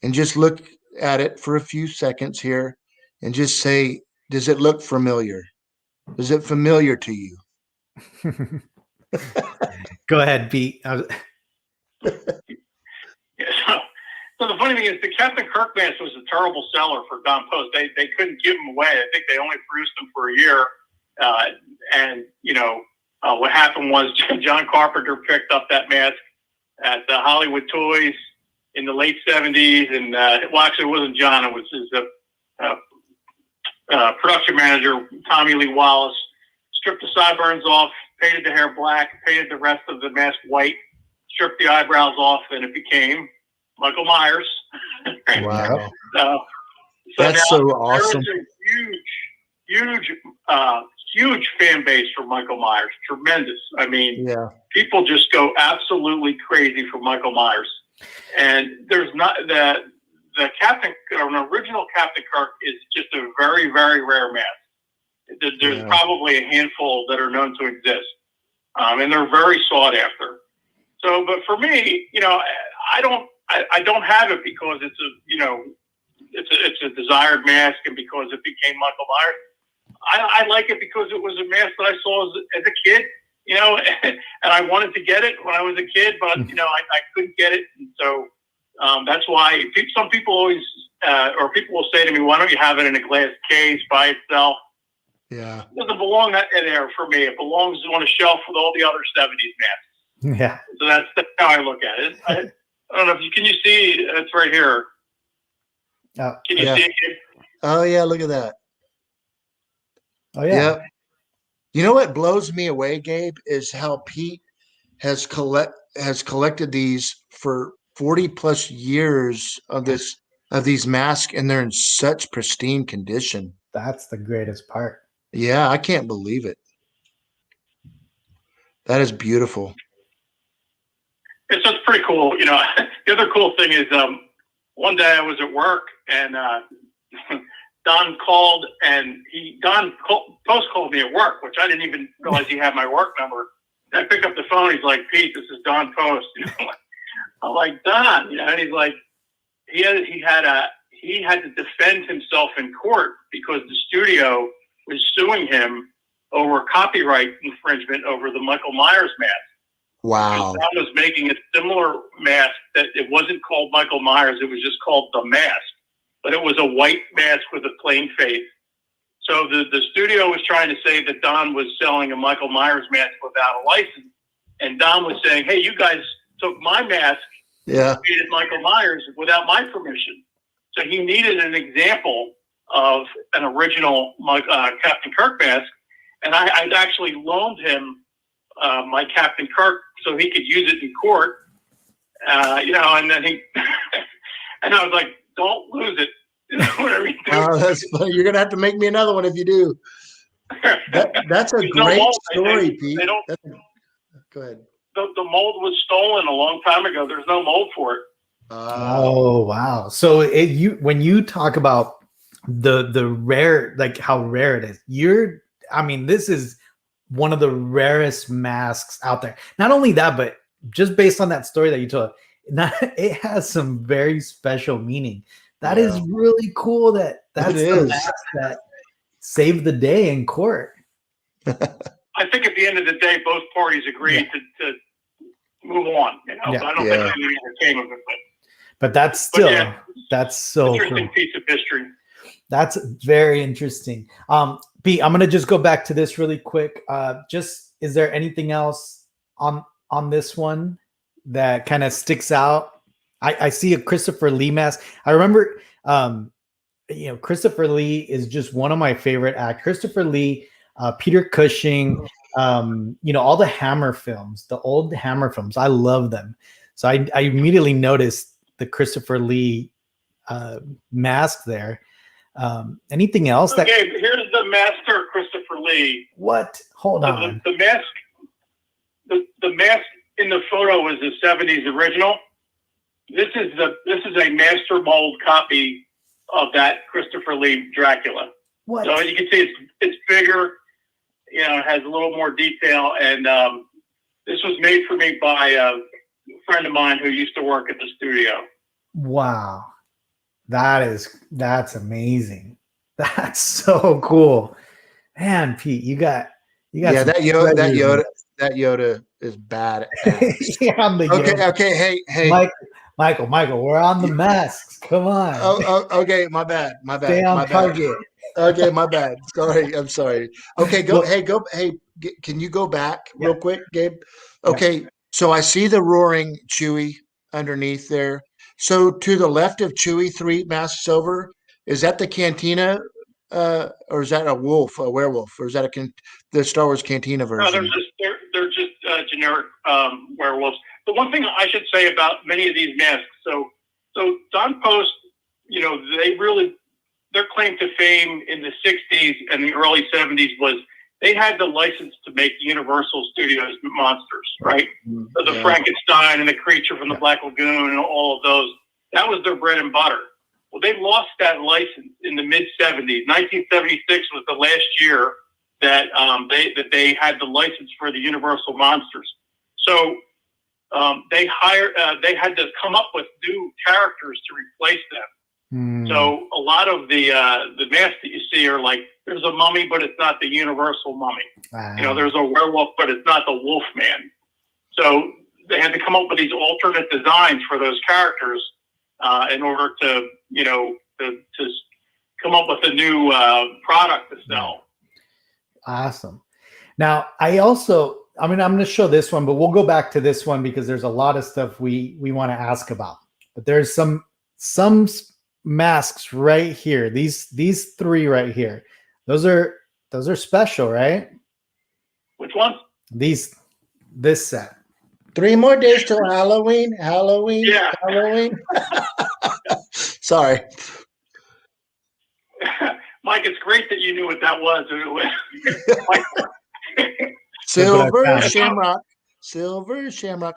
and just look at it for a few seconds here and just say, does it look familiar? Is it familiar to you? Go ahead, Pete. So the funny thing is, the Captain Kirk mask was a terrible seller for Don Post. They couldn't give them away. I think they only produced them for a year. What happened was John Carpenter picked up that mask at the Hollywood Toys in the late 70s. And actually, it wasn't John. It was his production manager, Tommy Lee Wallace, stripped the sideburns off, painted the hair black, painted the rest of the mask white, stripped the eyebrows off, and it became Michael Myers. Wow. So that's so awesome. There's a huge fan base for Michael Myers. Tremendous. I mean, people just go absolutely crazy for Michael Myers. And there's not the Captain, an original Captain Kirk is just a very, very rare mask. There's probably a handful that are known to exist. And they're very sought after. So, but for me, I don't have it because it's a desired mask and because it became Michael Myers. I like it because it was a mask that I saw as a kid, and I wanted to get it when I was a kid, but I couldn't get it, and so that's why some people always or people will say to me, "Why don't you have it in a glass case by itself?" Yeah, it doesn't belong in there for me. It belongs on a shelf with all the other 70s masks. Yeah. So that's how I look at it. I don't know if can you see? It's right here. Can you see it? Oh yeah, look at that. Oh yeah. Yep. You know what blows me away, Gabe, is how Pete has collected these for 40 plus years of these masks, and they're in such pristine condition. That's the greatest part. Yeah, I can't believe it. That is beautiful. It's just pretty cool. The other cool thing is one day I was at work and Don called and Post called me at work, which I didn't even realize he had my work number. And I pick up the phone. He's like, "Pete, this is Don Post." I'm like, "Don," and he's like, he had to defend himself in court because the studio was suing him over copyright infringement over the Michael Myers mask. Wow. Don was making a similar mask that it wasn't called Michael Myers. It was just called The Mask, but it was a white mask with a plain face. So the studio was trying to say that Don was selling a Michael Myers mask without a license. And Don was saying, "Hey, you guys took my mask and created Michael Myers without my permission." So he needed an example of an original Captain Kirk mask. And I'd actually loaned him my Captain Kirk so he could use it in court. And then he, and I was like, "Don't lose it." Whatever you do. Oh, that's funny. You're gonna have to make me another one if you do. That's a great story, Pete. Go ahead. The mold was stolen a long time ago. There's no mold for it. Oh wow! So when you talk about the rare, like how rare it is, this is one of the rarest masks out there. Not only that, but just based on that story that you told, it has some very special meaning. That is really cool. That's the mask that saved the day in court. I think at the end of the day, both parties agreed to move on. I don't think anything came of it. But that's so interesting cool. Piece of history. That's very interesting. Pete, I'm gonna just go back to this really quick. Is there anything else on this one that kind of sticks out? I see a Christopher Lee mask. I remember, Christopher Lee is just one of my favorite actors. Christopher Lee, Peter Cushing, all the Hammer films, the old Hammer films. I love them. So I immediately noticed the Christopher Lee mask there. Anything else? Okay, here's the master Christopher Lee. What? Hold on. The mask. The mask in the photo is the '70s original. This is a master mold copy of that Christopher Lee Dracula. What? So you can see it's bigger. It has a little more detail, and this was made for me by a friend of mine who used to work at the studio. Wow, that's amazing. That's so cool, man. Pete, you got yeah. That Yoda is bad. Okay. Hey, Michael, we're on the masks. Come on. Okay, my bad. Stay on target. Okay, my bad. Sorry, I'm sorry. Okay, go. Hey, can you go back real quick, Gabe? Okay, so I see the roaring Chewie underneath there. So to the left of Chewie, 3 masks over, is that the Cantina, or is that a werewolf, or is that the Star Wars Cantina version? No, they're just generic werewolves. The one thing I should say about many of these masks, so Don Post, their claim to fame in the '60s and the early '70s was they had the license to make Universal Studios monsters, right? So the Frankenstein and the Creature from the Black Lagoon and all of those. That was their bread and butter. Well, they lost that license in the mid '70s. 1976 was the last year that they had the license for the Universal monsters. So they had to come up with new characters to replace them. So a lot of the masks that you see are like, there's a mummy, but it's not the Universal mummy. Wow. There's a werewolf, but it's not the Wolf Man. So they had to come up with these alternate designs for those characters in order to come up with a new product to sell. Awesome. Now, I'm going to show this one, but we'll go back to this one because there's a lot of stuff we want to ask about. But there's some masks right here. These 3 right here. Those are special, right? Which ones? This set. 3 more days till Halloween. Yeah. Halloween. Sorry. Mike, it's great that you knew what that was. Silver Shamrock.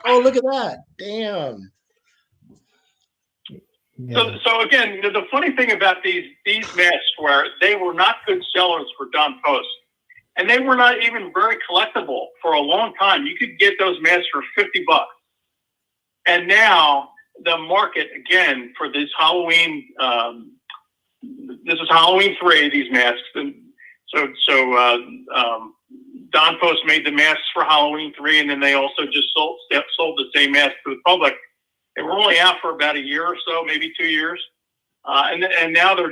Oh, look at that. Damn. Yeah. So again, the funny thing about these masks were they were not good sellers for Don Post. And they were not even very collectible for a long time. You could get those masks for $50. And now the market, again, for this Halloween, this is Halloween 3, these masks. And so Don Post made the masks for Halloween 3, and then they also just sold the same mask to the public. They were only out for about a year or so, maybe 2 years. And now they're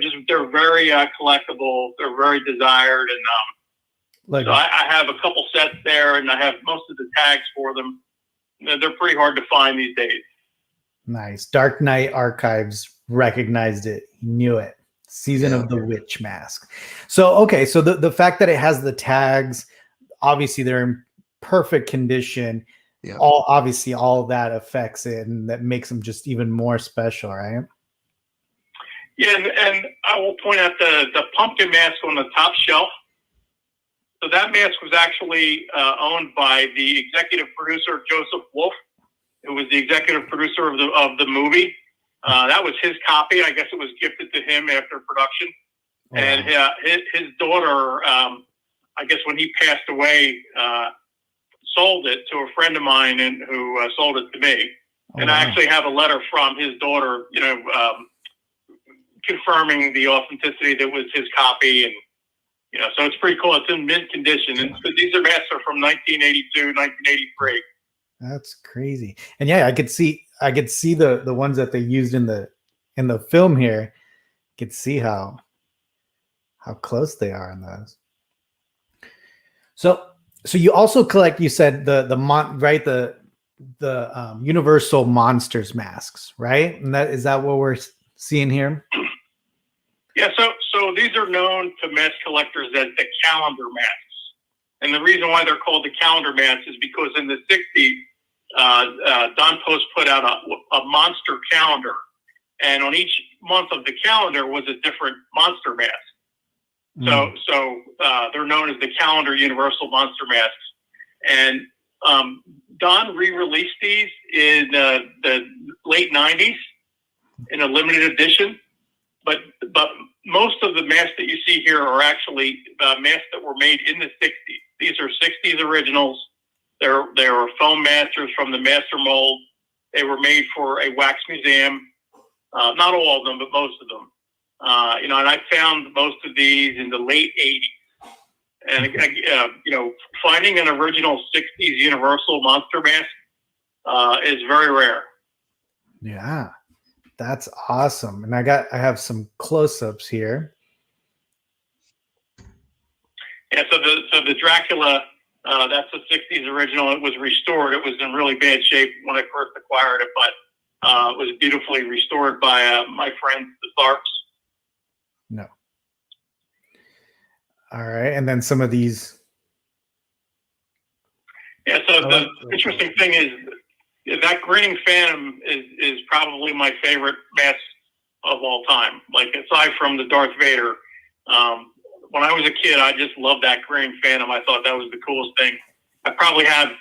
very collectible. They're very desired. And so I have a couple sets there, and I have most of the tags for them. They're pretty hard to find these days. Nice. Dark Knight Archives recognized it. He knew it. Season of the Witch mask. So, okay. So the fact that it has the tags, obviously they're in perfect condition. Yeah. All of that affects it, and that makes them just even more special, right? Yeah, and I will point out the pumpkin mask on the top shelf. So that mask was actually owned by the executive producer Joseph Wolf, who was the executive producer of the movie. That was his copy. I guess it was gifted to him after production. Oh, and his daughter, I guess when he passed away, sold it to a friend of mine who sold it to me. Oh, and I actually have a letter from his daughter, confirming the authenticity that was his copy. And, so it's pretty cool. It's in mint condition. And these are masks are from 1982, 1983. That's crazy. And yeah, I could see the ones that they used in the film here. You could see how close they are on those. So you also collect, you said the Universal Monsters masks, right? And is that what we're seeing here? Yeah, so these are known to mask collectors as the calendar masks. And the reason why they're called the calendar masks is because in the 60s, Don Post put out a monster calendar. And on each month of the calendar was a different monster mask. So they're known as the calendar Universal Monster masks. And Don re-released these in the late 90s in a limited edition. But most of the masks that you see here are actually masks that were made in the 60s. These are 60s originals. They were foam masters from the master mold. They were made for a wax museum. Not all of them, but most of them. And I found most of these in the late 80s. And, finding an original 60s Universal Monster mask is very rare. Yeah, that's awesome. And I have some close-ups here. Yeah, so the Dracula, that's a 60s original. It was restored. It was in really bad shape when I first acquired it, but it was beautifully restored by my friends, the Tharps. No. All right, and then some of these. Yeah, so the interesting thing is that grinning phantom is probably my favorite mask of all time. Like, aside from the Darth Vader, when I was a kid, I just loved that grinning phantom. I thought that was the coolest thing. I probably have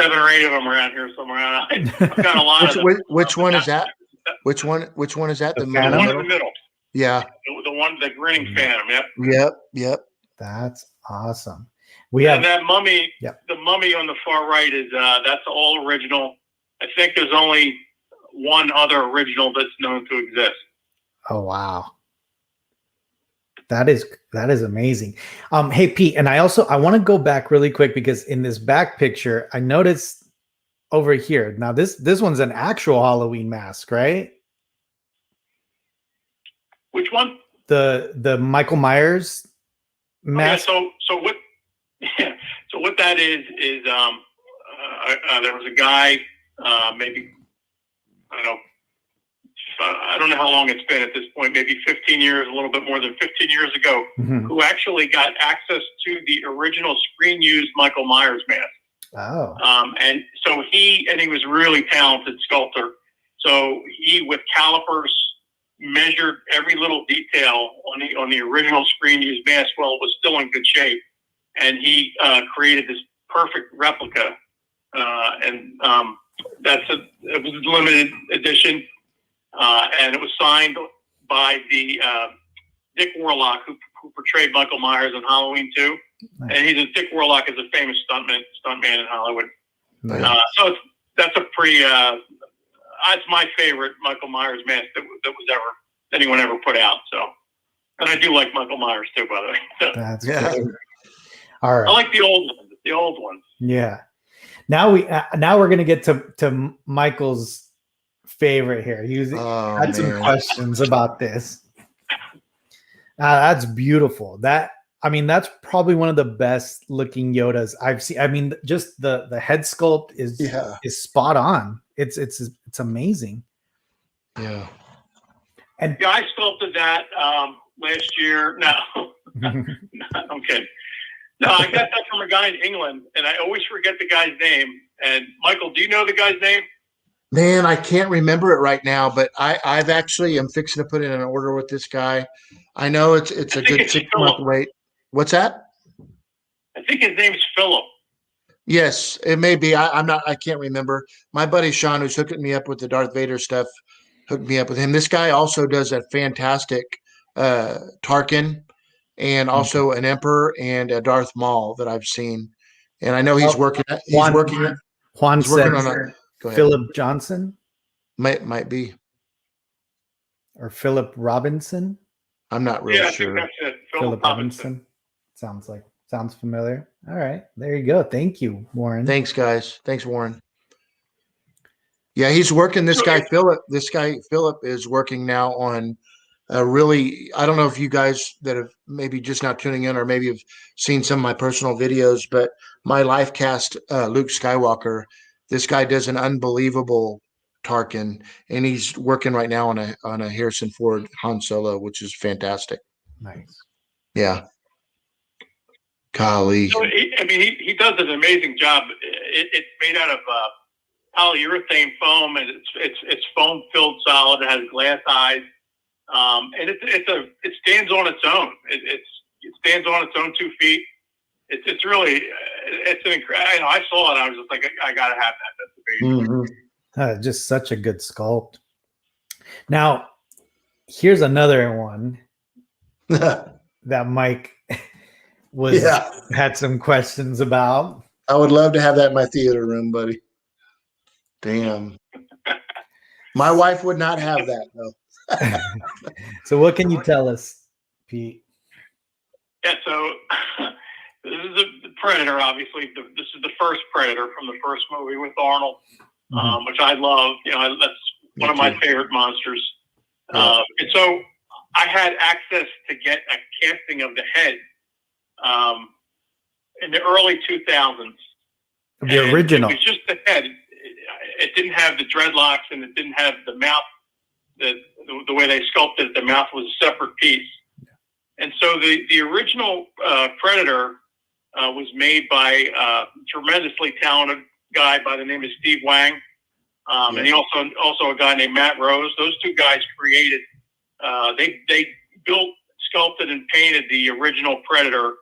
7 or 8 of them around here somewhere. I've got a lot of them. Which one is that? Which one is that? The one in the middle. Yeah. The grinning phantom. Yep. Yep. That's awesome. We have that mummy. Yep. The mummy on the far right is that's all original. I think there's only one other original that's known to exist. Oh wow. That is amazing. Hey Pete, and I want to go back really quick because in this back picture, I noticed over here. Now this one's an actual Halloween mask, right? Which one? The Michael Myers mask. Oh, yeah, so what that is there was a guy, maybe I don't know how long it's been at this point, maybe 15 years, a little bit more than 15 years ago, who actually got access to the original screen-used Michael Myers mask. Oh. And so he was a really talented sculptor. So he, with calipers, measured every little detail on the original screen-used mask while it was still in good shape. And he created this perfect replica. It was a limited edition. And it was signed by the Dick Warlock, who portrayed Michael Myers in Halloween 2. Nice. And Dick Warlock is a famous stuntman in Hollywood. Nice. So that's a pretty. It's my favorite Michael Myers mask that was anyone ever put out. So, and I do like Michael Myers too, by the way. So, that's great. All right. I like the old ones. The old ones. Yeah. Now we're gonna get to Michael's favorite here. He had some questions about this. That's beautiful. That's probably one of the best looking Yodas I've seen. I mean, just the head sculpt is spot on. It's amazing. Yeah. And I sculpted that last year. No, I'm kidding. No, I got that from a guy in England, and I always forget the guy's name. And Michael, do you know the guy's name? Man, I can't remember it right now, but I'm fixing to put in an order with this guy. I know it's a good 6 month wait. What's that? I think his name's Philip. Yes, it may be. I can't remember. My buddy Sean, who's hooking me up with the Darth Vader stuff, hooked me up with him. This guy also does a fantastic Tarkin, and also an Emperor and a Darth Maul that I've seen. And I know he's working. Juan working on Philip Johnson. Might be. Or Philip Robinson. I'm not really sure. I think that's it. Philip Robinson. Sounds familiar. All right, there you go. Thank you, Warren. Thanks, guys. Thanks, Warren. Yeah, he's working. This guy Philip is working now on I don't know if you guys that have maybe just not tuning in or maybe have seen some of my personal videos, but my life cast Luke Skywalker This guy does an unbelievable Tarkin, and he's working right now on a Harrison Ford Han Solo, which is fantastic. Nice. Yeah. Golly. So he does an amazing job. It's made out of polyurethane foam, and it's foam filled solid. It has glass eyes, and it stands on its own. It stands on its own 2 feet. It's really it's an incredible. I saw it. I was just like, I gotta have that. That's amazing. Mm-hmm. Just such a good sculpt. Now, here's another one that Mike had some questions about. I would love to have that in my theater room, buddy. Damn. My wife would not have that, though. So what can you tell us, Pete? Yeah, so this is the Predator, obviously. This is the first Predator from the first movie with Arnold, which I love. That's one of my favorite monsters. And so I had access to get a casting of the head in the early 2000s. The original. It was just the head. It didn't have the dreadlocks, and it didn't have the mouth. The way they sculpted it, the mouth was a separate piece. And so the original Predator was made by a tremendously talented guy by the name of Steve Wang, and he also a guy named Matt Rose. Those two guys created. They built, sculpted, and painted the original Predator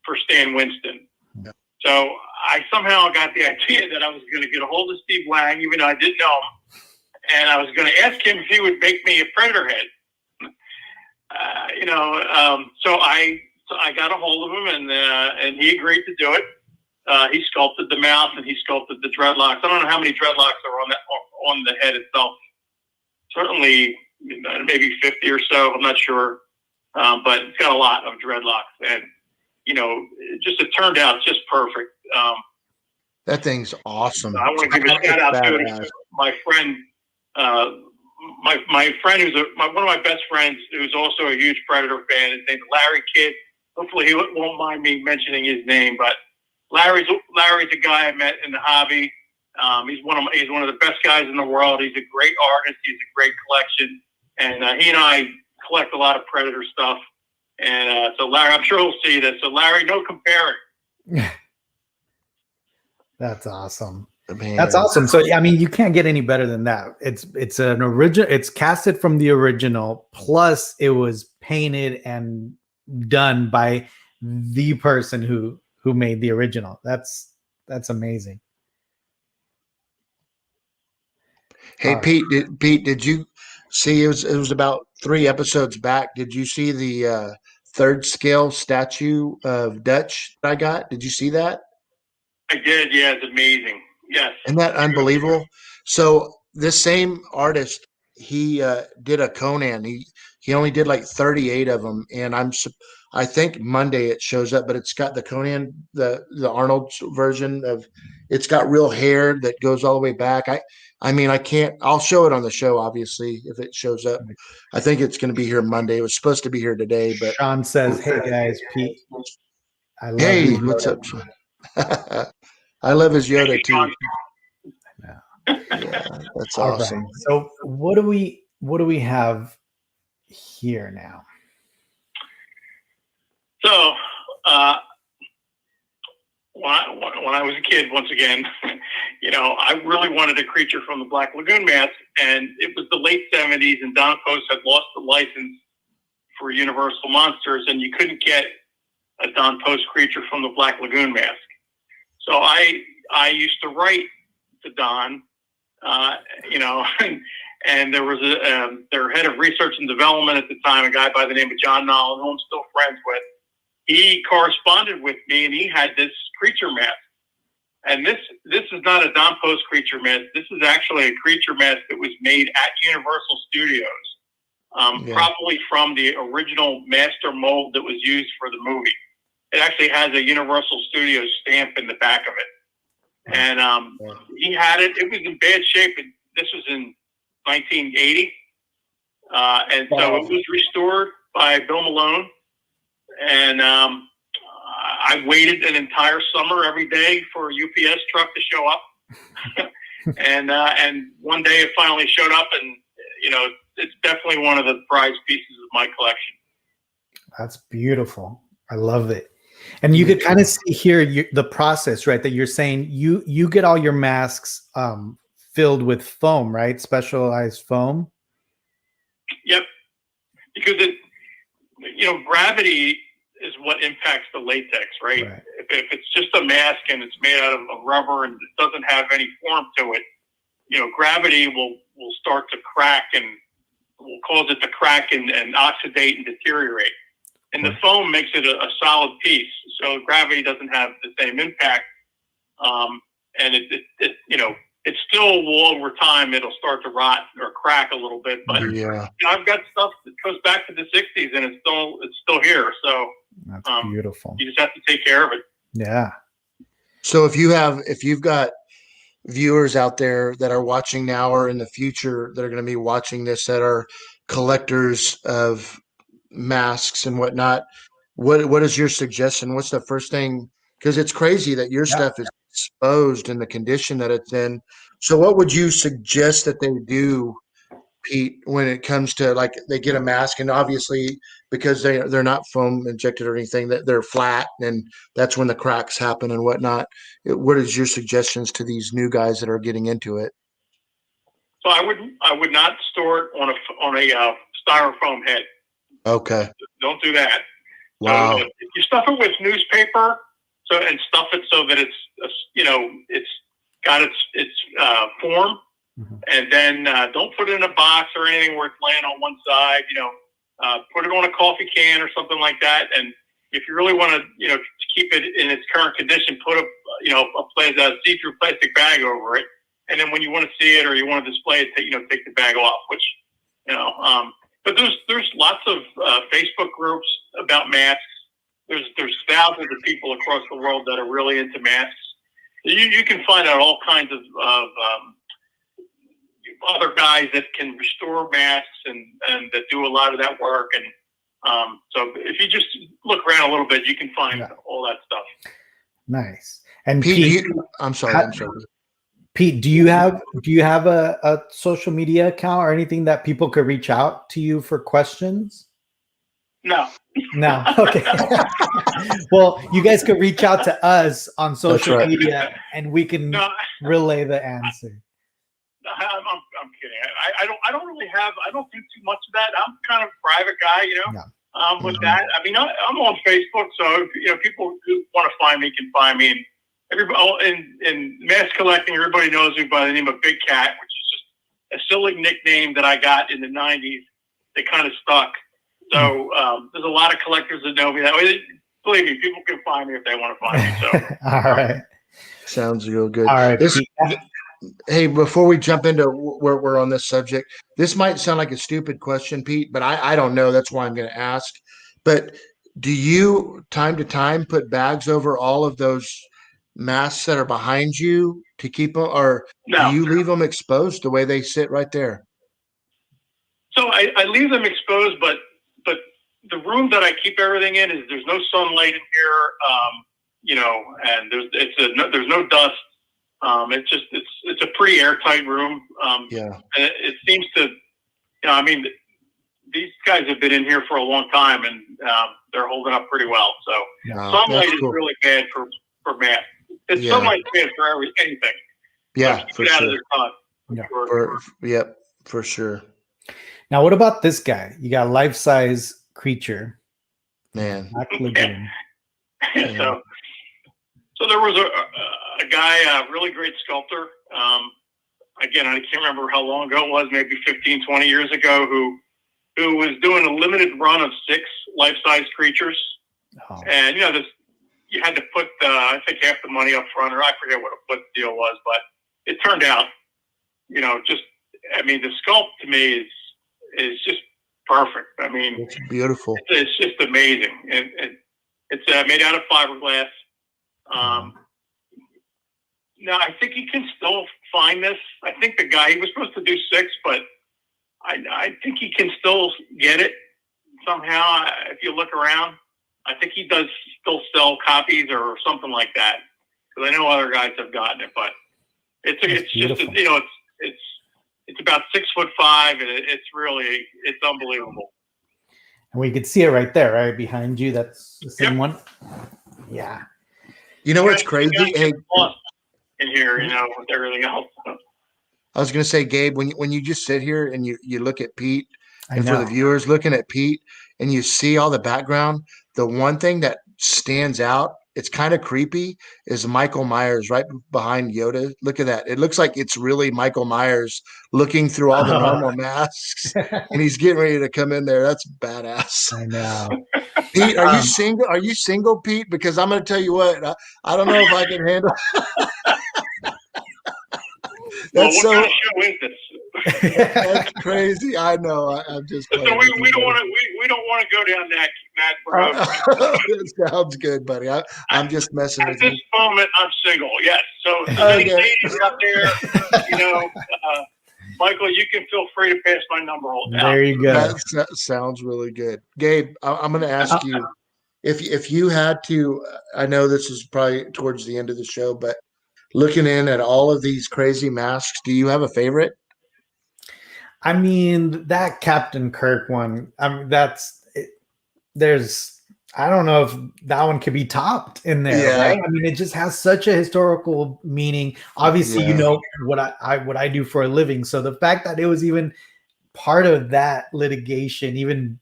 for Stan Winston. Yeah. So I somehow got the idea that I was going to get a hold of Steve Wang, even though I didn't know him, and I was going to ask him if he would make me a Predator head. So I got a hold of him, and he agreed to do it. He sculpted the mouth, and he sculpted the dreadlocks. I don't know how many dreadlocks are on the head itself. Certainly, maybe 50 or so. I'm not sure, but it's got a lot of dreadlocks, and it turned out just perfect. That thing's awesome. I want to give a shout out to my friend. My friend who's one of my best friends, who's also a huge Predator fan. His name's Larry Kidd. Hopefully he won't mind me mentioning his name, but Larry's a guy I met in the hobby. He's one of the best guys in the world. He's a great artist. He's a great collection, and he and I collect a lot of Predator stuff. And so Larry, I'm sure he'll see this. So Larry, no comparing. That's awesome. Man. That's awesome. So you can't get any better than that. It's an original. It's casted from the original. Plus, it was painted and done by the person who made the original. That's amazing. Hey, Pete, did you see? It was about 3 episodes back. Did you see the third scale statue of Dutch that I got? Did you see that? I did. Yeah, it's amazing. Yes. Isn't that unbelievable? So this same artist, he did a Conan. He only did like 38 of them, and I think Monday it shows up, but it's got the Conan, the Arnold version of. It's got real hair that goes all the way back. I can't. I'll show it on the show, obviously, if it shows up. I think it's going to be here Monday. It was supposed to be here today, but Sean says, "Hey guys, Pete, I love hey, you, what's up, Sean? I love his Yoda too." Yeah, that's awesome. Right. So what do we have here now? So when I was a kid, once again, I really wanted a creature from the Black Lagoon mask, and it was the late 70s, and Don Post had lost the license for Universal Monsters, and you couldn't get a Don Post creature from the Black Lagoon mask. So I used to write to Don, and there was their head of research and development at the time, a guy by the name of John Nolan, who I'm still friends with. He corresponded with me, and he had this creature mask. And this is not a Don Post creature mask. This is actually a creature mask that was made at Universal Studios, probably from the original master mold that was used for the movie. It actually has a Universal Studios stamp in the back of it. And he had it. It was in bad shape. This was in 1980. And so it was restored by Bill Malone. And I waited an entire summer every day for a UPS truck to show up. And one day it finally showed up, and it's definitely one of the prized pieces of my collection. That's beautiful. I love it. And you could kind of see here the process, right? That you're saying you get all your masks filled with foam, right? Specialized foam. Yep, because gravity is what impacts the latex, right? If it's just a mask and it's made out of rubber and it doesn't have any form to it, gravity will start to crack and will cause it to crack and oxidate and deteriorate. And the foam makes it a solid piece, so gravity doesn't have the same impact. And it still will, over time, it'll start to rot or crack a little bit. But I've got stuff that goes back to the '60s, and it's still here. So that's beautiful. You just have to take care of it. Yeah. So if you've got viewers out there that are watching now or in the future that are going to be watching this that are collectors of masks and whatnot, what is your suggestion? What's the first thing? Because it's crazy that your stuff is exposed in the condition that it's in. So what would you suggest that they do, Pete, when it comes to, like, they get a mask and obviously because they're not foam injected or anything, that they're flat, and that's when the cracks happen and whatnot. What is your suggestions to these new guys that are getting into it? So I would not store it on a styrofoam head. Okay. Don't do that. Wow. So if you stuff it with newspaper, and stuff it so that it's got its form, and then don't put it in a box or anything where it's laying on one side. Put it on a coffee can or something like that. And if you really want to keep it in its current condition, put a see-through plastic bag over it. And then when you want to see it or you want to display it, take the bag off. But there's lots of Facebook groups about masks. There's thousands of people across the world that are really into masks. You can find out all kinds of other guys that can restore masks and that do a lot of that work. And so if you just look around a little bit, you can find all that stuff. Nice. And Pete, I'm sorry. Pete, do you have a social media account or anything that people could reach out to you for questions? No. Okay. Well, you guys could reach out to us on social media, and we can relay the answer. I'm kidding. I don't really have. I don't do too much of that. I'm kind of a private guy, with that. I mean, I'm on Facebook, so if people who want to find me can find me. And everybody in mask collecting, everybody knows me by the name of Bigcat, which is just a silly nickname that I got in the '90s. That kind of stuck. So there's a lot of collectors that know me that way. Believe me, people can find me if they want to find me. So all right, sounds real good. All right, hey, before we jump into where we're on this subject, this might sound like a stupid question, Pete, but I don't know. That's why I'm going to ask. But do you, time to time, put bags over all of those masks that are behind you to keep them, or do you leave them exposed the way they sit right there? So I leave them exposed, but the room that I keep everything in there's no sunlight in here, and there's no dust. It's a pretty airtight room. And it seems to, these guys have been in here for a long time, and they're holding up pretty well. So sunlight is really bad for masks. Sunlight's bad for anything. Yeah, for sure. For sure. Now, what about this guy? You got a life-size creature. Man. So there was a guy, a really great sculptor. Again, I can't remember how long ago it was, maybe 15, 20 years ago, who was doing a limited run of 6 life-size creatures. Oh. And, you had to put, I think, half the money up front, or I forget what the deal was, but it turned out, the sculpt to me is just perfect. I mean, it's beautiful. It's just amazing. And it's made out of fiberglass. Now, I think you can still find this. I think the guy, he was supposed to do 6, but I think he can still get it somehow if you look around. I think he does still sell copies or something like that, because I know other guys have gotten it. But It's beautiful. just, it's about 6'5", and it's unbelievable. And we could see it right there, right behind you. That's the same one. Yeah. You know what's crazy? Hey, in here, with everything else. I was going to say, Gabe, when you just sit here and you look at Pete, and for the know. viewers looking at Pete, and you see all the background, the one thing that stands out, it's kind of creepy, is Michael Myers right behind Yoda. Look at that. It looks like it's really Michael Myers looking through all the normal masks, and he's getting ready to come in there. That's badass. I know. Pete, are you single? Are you single, Pete? Because I'm going to tell you what, I don't know if I can handle. What kind of show is this? That's crazy. I know. I'm just playing. So we don't want to go down that road. That sounds good, buddy. I'm just messing with you. At this moment, I'm single. Yes. So any ladies out there, Michael, you can feel free to pass my number. There you go. That sounds really good, Gabe. I'm going to ask you if you had to. I know this is probably towards the end of the show, but looking in at all of these crazy masks, do you have a favorite? I mean, that Captain Kirk one. I mean, I don't know if that one could be topped in there, right? I mean, it just has such a historical meaning. Obviously, what I do for a living. So the fact that it was even part of that litigation even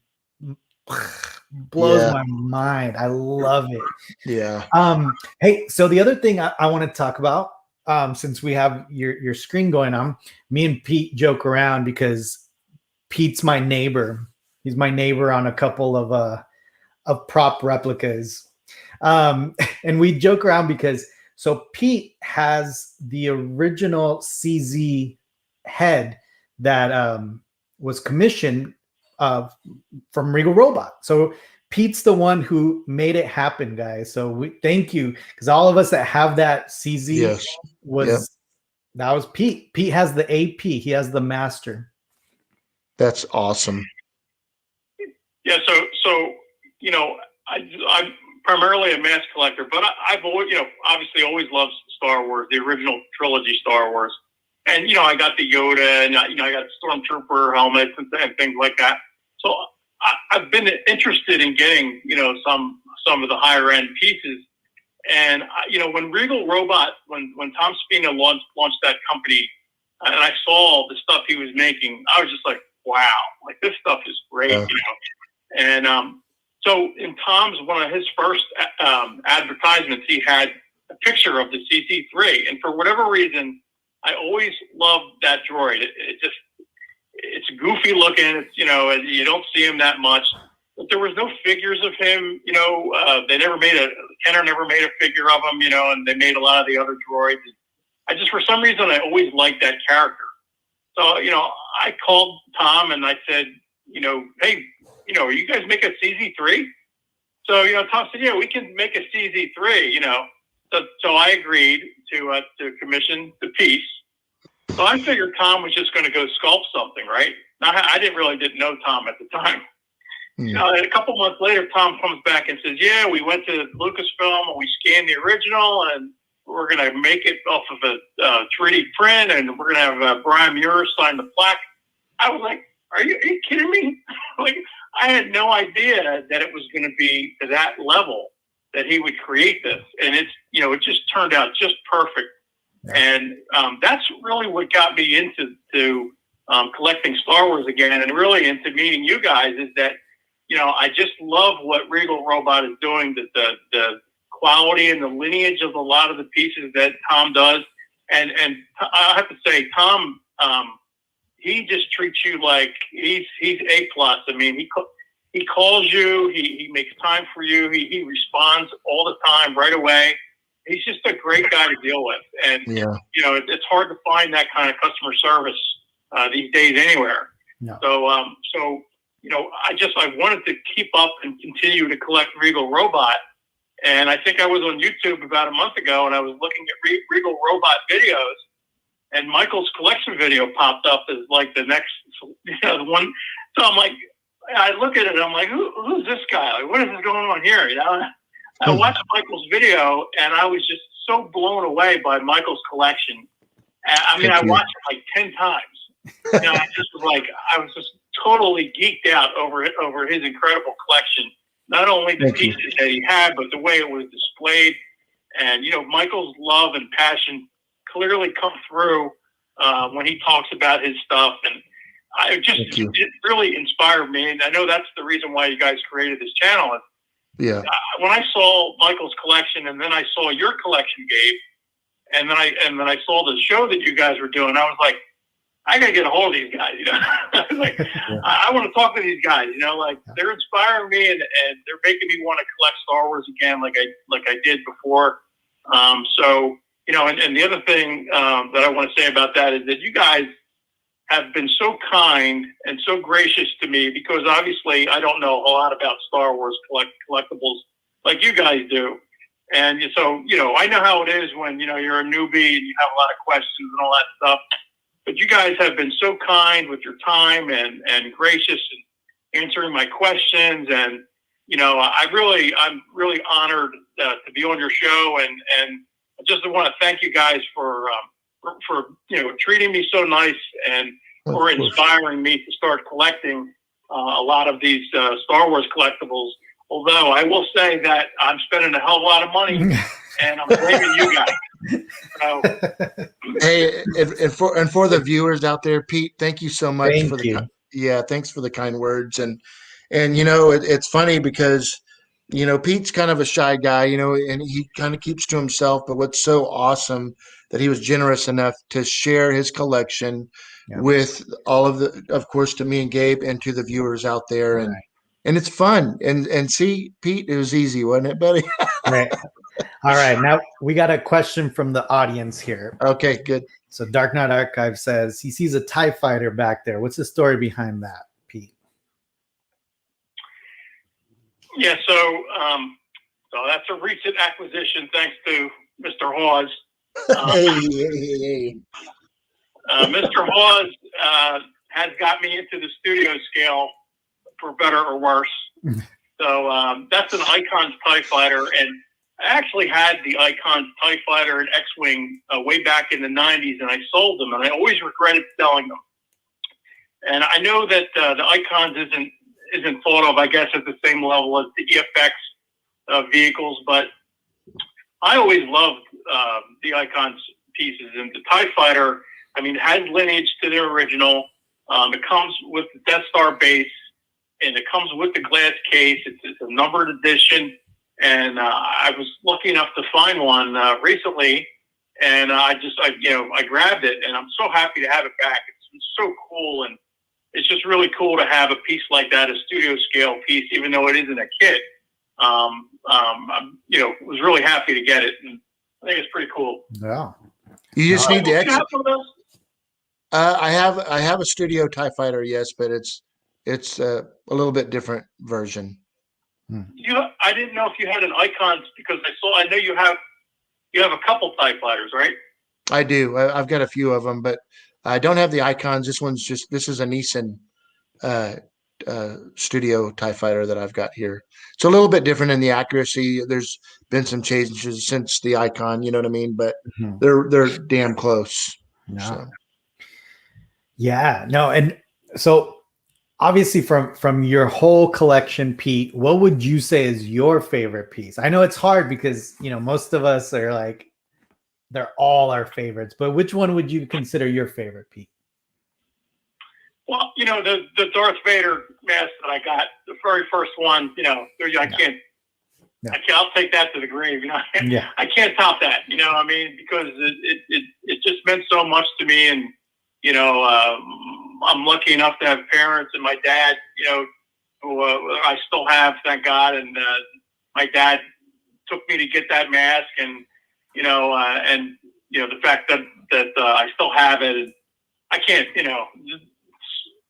blows my mind. I love it. Yeah. Hey, so the other thing I want to talk about, since we have your screen going on, me and Pete joke around because Pete's my neighbor. He's my neighbor on a couple of prop replicas. And we joke around because Pete has the original CZ head that was commissioned from Regal Robot. So Pete's the one who made it happen, guys. So we thank you, because all of us that have that CZ that was Pete. Pete has the AP. He has the master. That's awesome. Yeah. So I'm primarily a mask collector, but I've always, obviously always loved Star Wars, the original trilogy Star Wars. And, I got the Yoda and, I got Stormtrooper helmets and things like that. So I've been interested in getting, some of the higher end pieces. And, when Regal Robot, when Tom Spina launched that company, and I saw the stuff he was making, I was just like, wow, like this stuff is great, And so in Tom's, one of his first advertisements, he had a picture of the CC3. And for whatever reason, I always loved that droid. It's goofy looking. It's, you don't see him that much. But there was no figures of him. Kenner never made a figure of him, and they made a lot of the other droids. For some reason, I always liked that character. So, I called Tom and I said, hey, are you guys making a CZ3? So, Tom said, yeah, we can make a CZ3, So I agreed to commission the piece. So I figured Tom was just going to go sculpt something, right? Now, I didn't know Tom at the time. A couple months later, Tom comes back and says, yeah, we went to Lucasfilm and we scanned the original and we're going to make it off of a 3D print and we're going to have Brian Muir sign the plaque. I was like, are you kidding me? Like, I had no idea that it was going to be to that level that he would create this. And it's, it just turned out just perfect. Yeah. And that's really what got me into collecting Star Wars again and really into meeting you guys is that, I just love what Regal Robot is doing, the quality and the lineage of a lot of the pieces that Tom does. And I have to say, Tom, he just treats you like he's A+. I mean, he calls you, he makes time for you, he responds all the time right away. He's just a great guy to deal with. And, it's hard to find that kind of customer service these days anywhere. No. So, I wanted to keep up and continue to collect Regal Robot. And I think I was on YouTube about a month ago and I was looking at Regal Robot videos and Michael's collection video popped up as like the next one. So I'm like, I look at it and I'm like, who's this guy? Like, what is going on here? I watched Michael's video and I was just so blown away by Michael's collection. I mean, I watched it like 10 times. You know, I was just totally geeked out over his incredible collection. Not only the pieces that he had, but the way it was displayed. And, you know, Michael's love and passion clearly come through when he talks about his stuff. And it really inspired me. And I know that's the reason why you guys created this channel. Yeah. When I saw Michael's collection and then I saw your collection, Gabe, and then I saw the show that you guys were doing, I was like, I gotta get a hold of these guys, you know. Like, I want to talk to these guys, you know. Like, they're inspiring me, and they're making me want to collect Star Wars again, like I did before. So, you know, and the other thing that I want to say about that is that you guys have been so kind and so gracious to me, because obviously I don't know a lot about Star Wars collectibles like you guys do. And so, you know, I know how it is when, you know, you're a newbie and you have a lot of questions and all that stuff. But you guys have been so kind with your time and gracious in answering my questions. And, you know, I'm really honored to be on your show. And I just want to thank you guys for you know, treating me so nice and for inspiring me to start collecting a lot of these Star Wars collectibles. Although I will say that I'm spending a hell of a lot of money, and I'm blaming you guys. So, hey, and for the viewers out there, Pete, thank you so much thanks for the kind words. And you know, it's funny because, you know, Pete's kind of a shy guy, you know, and he kind of keeps to himself. But what's so awesome that he was generous enough to share his collection with all of course, to me and Gabe, and to the viewers out there. And and it's fun. And see, Pete, it was easy, wasn't it, buddy? Right. All right. Now we got a question from the audience here. Okay, good. So Dark Knight Archive says he sees a TIE fighter back there. What's the story behind that, Pete? Yeah, so that's a recent acquisition, thanks to Mr. Hawes. Hey. Mr. Hawes has got me into the studio scale, for better or worse. So that's an Icons TIE fighter, and I actually had the Icons TIE fighter and X-Wing way back in the 90s, and I sold them, and I always regretted selling them. And I know that the Icons isn't thought of, I guess, at the same level as the EFX vehicles, but I always loved the Icons pieces. And the TIE fighter, I mean, it has lineage to the original. It comes with the Death Star base, and it comes with the glass case. It's a numbered edition, and I was lucky enough to find one recently, and I grabbed it, and I'm so happy to have it back. It's so cool, and it's just really cool to have a piece like that, a studio scale piece, even though it isn't a kit. Was really happy to get it, and I think it's pretty cool. Yeah. You just need to have one of those? I have a studio TIE fighter, yes, but it's a little bit different version. I didn't know if you had an Icons, because I know you have a couple TIE fighters, right? I do. I've got a few of them, but I don't have the Icons. This is a Nissan studio TIE fighter that I've got here. It's a little bit different in the accuracy. There's been some changes since the Icon, you know what I mean? But they're damn close. No. So. Yeah, no, and so obviously from your whole collection, Pete, what would you say is your favorite piece? I know it's hard because, you know, most of us are like, they're all our favorites, but which one would you consider your favorite, Pete? Well, you know, the Darth Vader mask that I got, the very first one, you know, I'll take that to the grave. You know, I can't top that. You know what I mean? Because it just meant so much to me, and you know, I'm lucky enough to have parents, and my dad, you know, who I still have, thank God. And my dad took me to get that mask, and the fact that I still have it, and I can't, you know,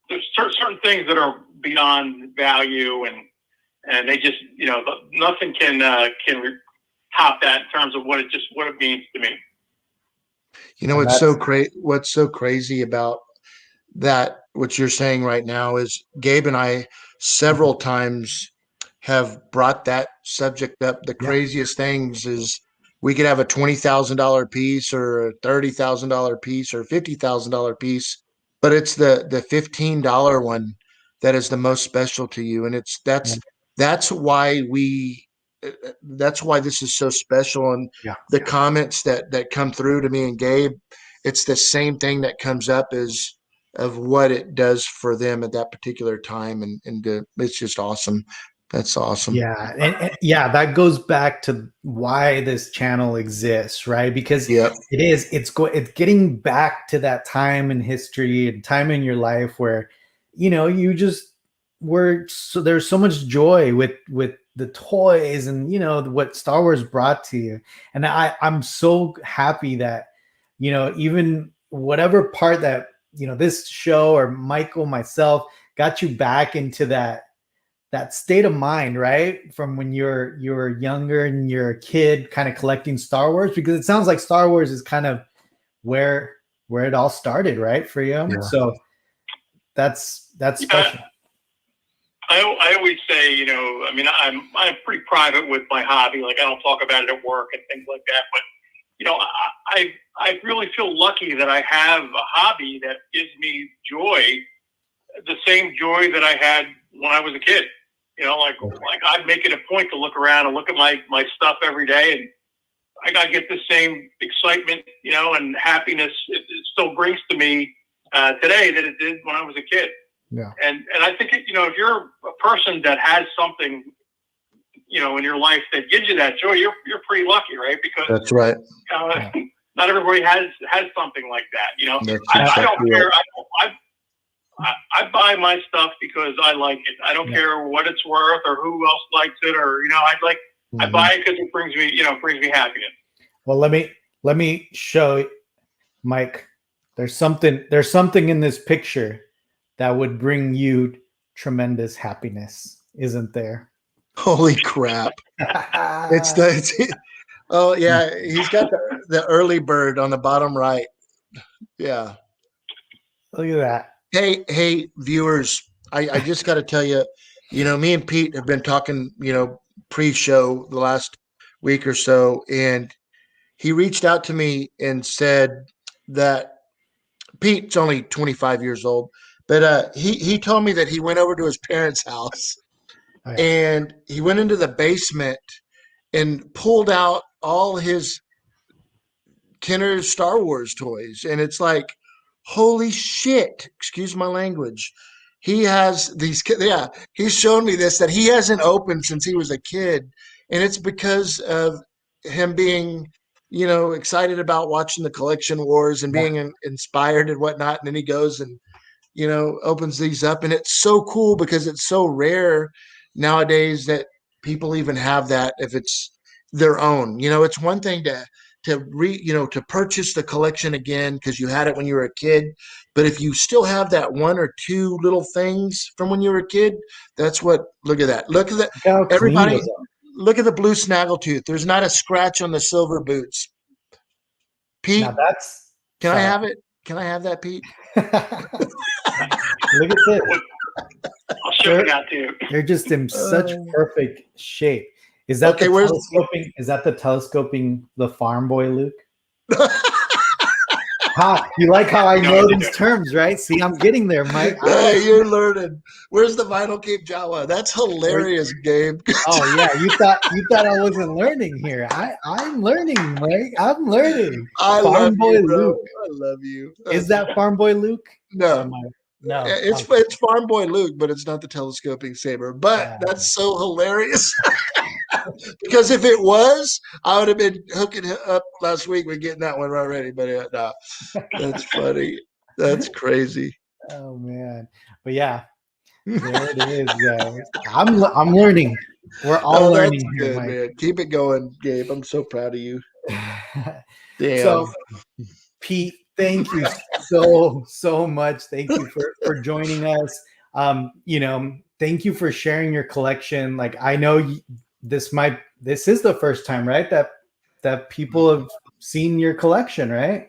there's certain things that are beyond value, and they just, you know, nothing can top that in terms of what it means to me. You know, what's so crazy about that, what you're saying right now, is Gabe and I several times have brought that subject up. The craziest things is we could have a $20,000 piece or a $30,000 piece or $50,000 piece, but it's the $15 one that is the most special to you. And that's why that's why this is so special. And the comments that come through to me and Gabe, it's the same thing that comes up as of what it does for them at that particular time. And it's just awesome. That's awesome. Yeah. And that goes back to why this channel exists, right? Because it's getting back to that time in history and time in your life where, you just there's so much joy with the toys and, what Star Wars brought to you. And I'm so happy that, even whatever part that, this show or Michael, myself got you back into that state of mind, right? From when you're younger and you're a kid kind of collecting Star Wars, because it sounds like Star Wars is kind of where it all started, right? For you. Yeah. So that's special. I always say, I'm pretty private with my hobby. Like I don't talk about it at work and things like that, but I really feel lucky that I have a hobby that gives me joy, the same joy that I had when I was a kid. Like I'd make it a point to look around and look at my stuff every day, and I get the same excitement, and happiness it still brings to me today that it did when I was a kid. Yeah. And I think if you're a person that has something, in your life that gives you that joy, you're pretty lucky, right? Because that's right. Not everybody has something like that. I don't care. I buy my stuff because I like it. I don't care what it's worth or who else likes it, or I buy it because it brings me happiness. Well, let me show Mike. There's something in this picture that would bring you tremendous happiness, isn't there? Holy crap! Oh yeah, he's got the early bird on the bottom right. Yeah. Look at that. Hey, viewers, I just got to tell you, me and Pete have been talking, pre-show the last week or so, and he reached out to me and said that Pete's only 25 years old, but he told me that he went over to his parents' house and he went into the basement and pulled out all his Kenner Star Wars toys, and it's like, holy shit, excuse my language. He has these, he's shown me this that he hasn't opened since he was a kid. And it's because of him being, excited about watching the collection wars and being inspired and whatnot. And then he goes and, opens these up. And it's so cool because it's so rare nowadays that people even have that if it's their own. It's one thing to purchase the collection again because you had it when you were a kid, but if you still have that one or two little things from when you were a kid, that's what. Look at that. Everybody, look at the blue snaggletooth. There's not a scratch on the silver boots. Pete, now that's can I have it? Can I have that, Pete? Look at this. I'll ship it out to you. They're just in such perfect shape. Is that telescoping? Is that the telescoping the farm boy Luke? You like how I know these terms, right? See, I'm getting there, Mike. Hey, you're learning. Where's the vinyl Cape Jawa? That's hilarious, Gabe. Oh yeah, you thought I wasn't learning here. I'm learning, Mike. I'm learning. Farm boy Luke. I love you. Is that farm boy Luke? No. No, it's Farm Boy Luke, but it's not the telescoping saber. But that's so hilarious. Because if it was, I would have been hooking up last week with getting that one already. But no, that's funny. That's crazy. Oh man, but yeah, there it is, guys. I'm learning. We're all learning here, Mike. Man. Keep it going, Gabe. I'm so proud of you. Damn. So, Pete, thank you so much. Thank you for joining us. Thank you for sharing your collection. Like I know this is the first time, right? That people have seen your collection, right?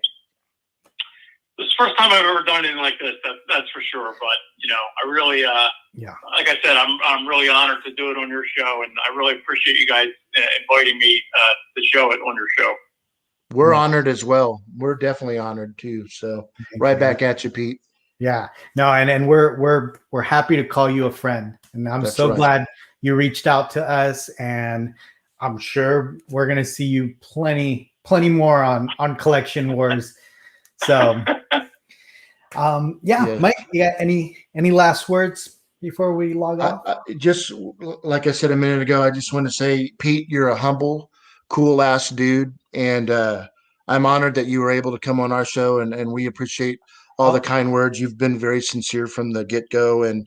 this is the first time I've ever done anything like this. That's for sure. But I really, like I said, I'm really honored to do it on your show, and I really appreciate you guys inviting me to show it on your show. We're honored as well. We're definitely honored too. So right back at you, Pete. Yeah, no, and we're happy to call you a friend, and I'm so glad you reached out to us, and I'm sure we're gonna see you plenty more on Collection Wars. So, Mike, you got any last words before we log off? Just like I said a minute ago, I just want to say, Pete, you're a humble, cool ass dude, and I'm honored that you were able to come on our show, and we appreciate all the kind words. You've been very sincere from the get go, and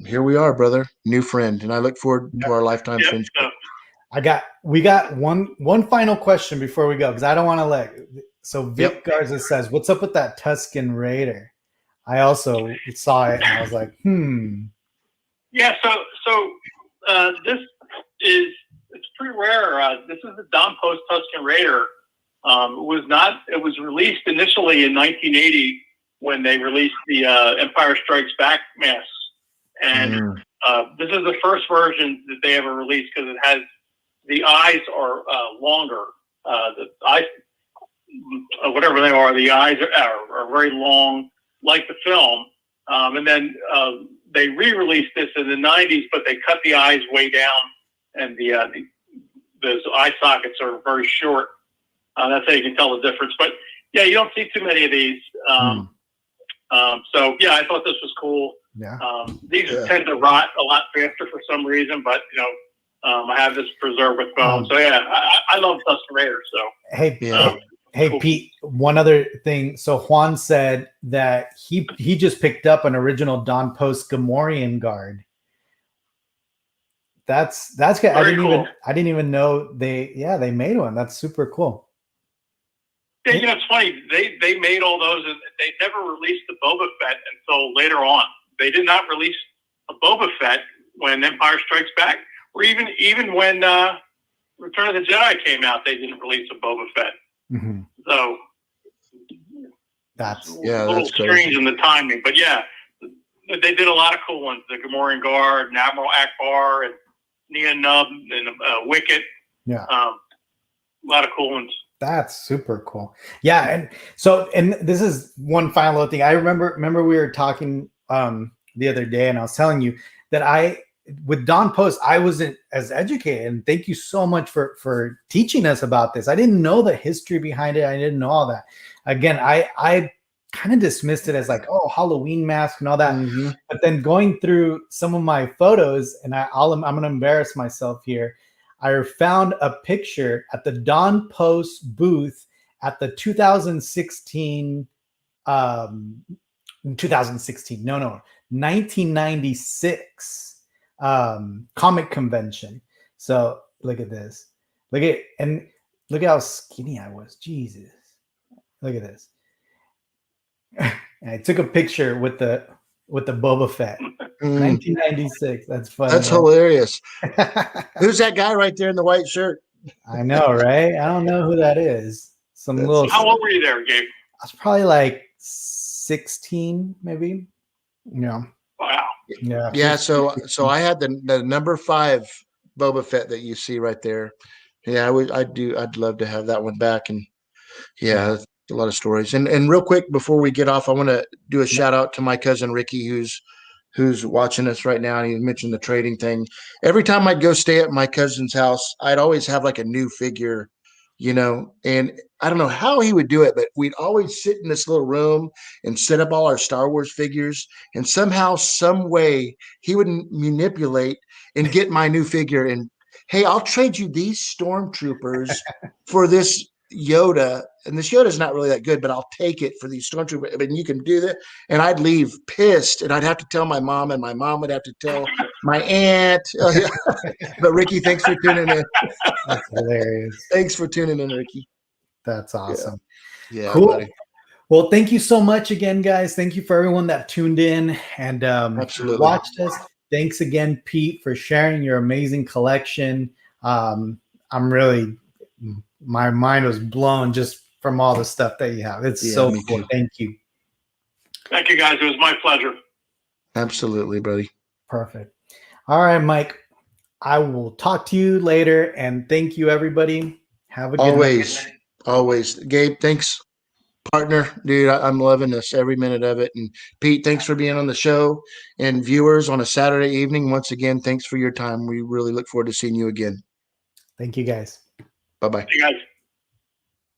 here we are, brother, new friend, and I look forward to our lifetime friendship. We got one final question before we go, because I don't want to let. So Vic Garza says, "What's up with that Tusken Raider?" I also saw it and I was like, Yeah. So it's pretty rare. This is the Don Post Tusken Raider. It was released initially in 1980 when they released the Empire Strikes Back masks, and this is the first version that they ever released because it has the eyes are longer. The eyes, whatever they are, the eyes are very long, like the film. And then they re-released this in the 90s, but they cut the eyes way down, and those eye sockets are very short. That's how you can tell the difference. But yeah, you don't see too many of these. So yeah, I thought this was cool. Yeah. These tend to rot a lot faster for some reason, but I have this preserved with foam. So yeah, I love Tusken Raider. So hey, cool. Pete, one other thing. So Juan said that he just picked up an original Don Post Gamorrean guard. That's good. I didn't even know they made one. That's super cool. Yeah, it's funny. They made all those, and they never released the Boba Fett until later on. They did not release a Boba Fett when Empire Strikes Back, or even when Return of the Jedi came out. They didn't release a Boba Fett. Mm-hmm. So that's a little strange in the timing. But yeah, they did a lot of cool ones. The Gamorrean Guard, and Admiral Akbar, and Nia Nub, and Wicket. Yeah, a lot of cool ones. That's super cool. Yeah, and this is one final thing. I remember we were talking the other day, and I was telling you that with Don Post, I wasn't as educated. And thank you so much for teaching us about this. I didn't know the history behind it. I didn't know all that. Again, I kind of dismissed it as like, oh, Halloween mask and all that. Mm-hmm. But then going through some of my photos, and I'm going to embarrass myself here. I found a picture at the Don Post booth at the 1996 comic convention. So look at this. Look at how skinny I was. Jesus. Look at this. I took a picture with the Boba Fett. 1996. That's funny. That's hilarious. Who's that guy right there in the white shirt? I know, right? I don't know who that is. How old were you there, Gabe? I was probably like 16, maybe. Yeah. Wow. Yeah. Yeah. So I had the number 5 Boba Fett that you see right there. Yeah, I'd love to have that one back. And yeah, a lot of stories. And real quick before we get off, I want to do a shout out to my cousin Ricky, who's watching us right now. And he mentioned the trading thing. Every time I'd go stay at my cousin's house, I'd always have like a new figure, and I don't know how he would do it, but we'd always sit in this little room and set up all our Star Wars figures. And somehow, some way he would manipulate and get my new figure. And hey, I'll trade you these stormtroopers for this Yoda, and this Yoda is not really that good, but I'll take it for these stormtroopers. I mean, you can do that. And I'd leave pissed, and I'd have to tell my mom, and my mom would have to tell my aunt. But Ricky, thanks for tuning in. That's hilarious. Thanks for tuning in, Ricky. That's awesome. Yeah, cool. Buddy. Well, thank you so much again, guys. Thank you for everyone that tuned in and watched us. Thanks again, Pete, for sharing your amazing collection. My mind was blown just from all the stuff that you have. It's so cool. Too. Thank you. Thank you, guys. It was my pleasure. Absolutely, buddy. Perfect. All right, Mike. I will talk to you later, and thank you, everybody. Have a good Always, night. always. Gabe, thanks, partner. Dude, I'm loving this every minute of it. And Pete, thanks for being on the show. And viewers on a Saturday evening, once again, thanks for your time. We really look forward to seeing you again. Thank you, guys. Bye-bye. You guys.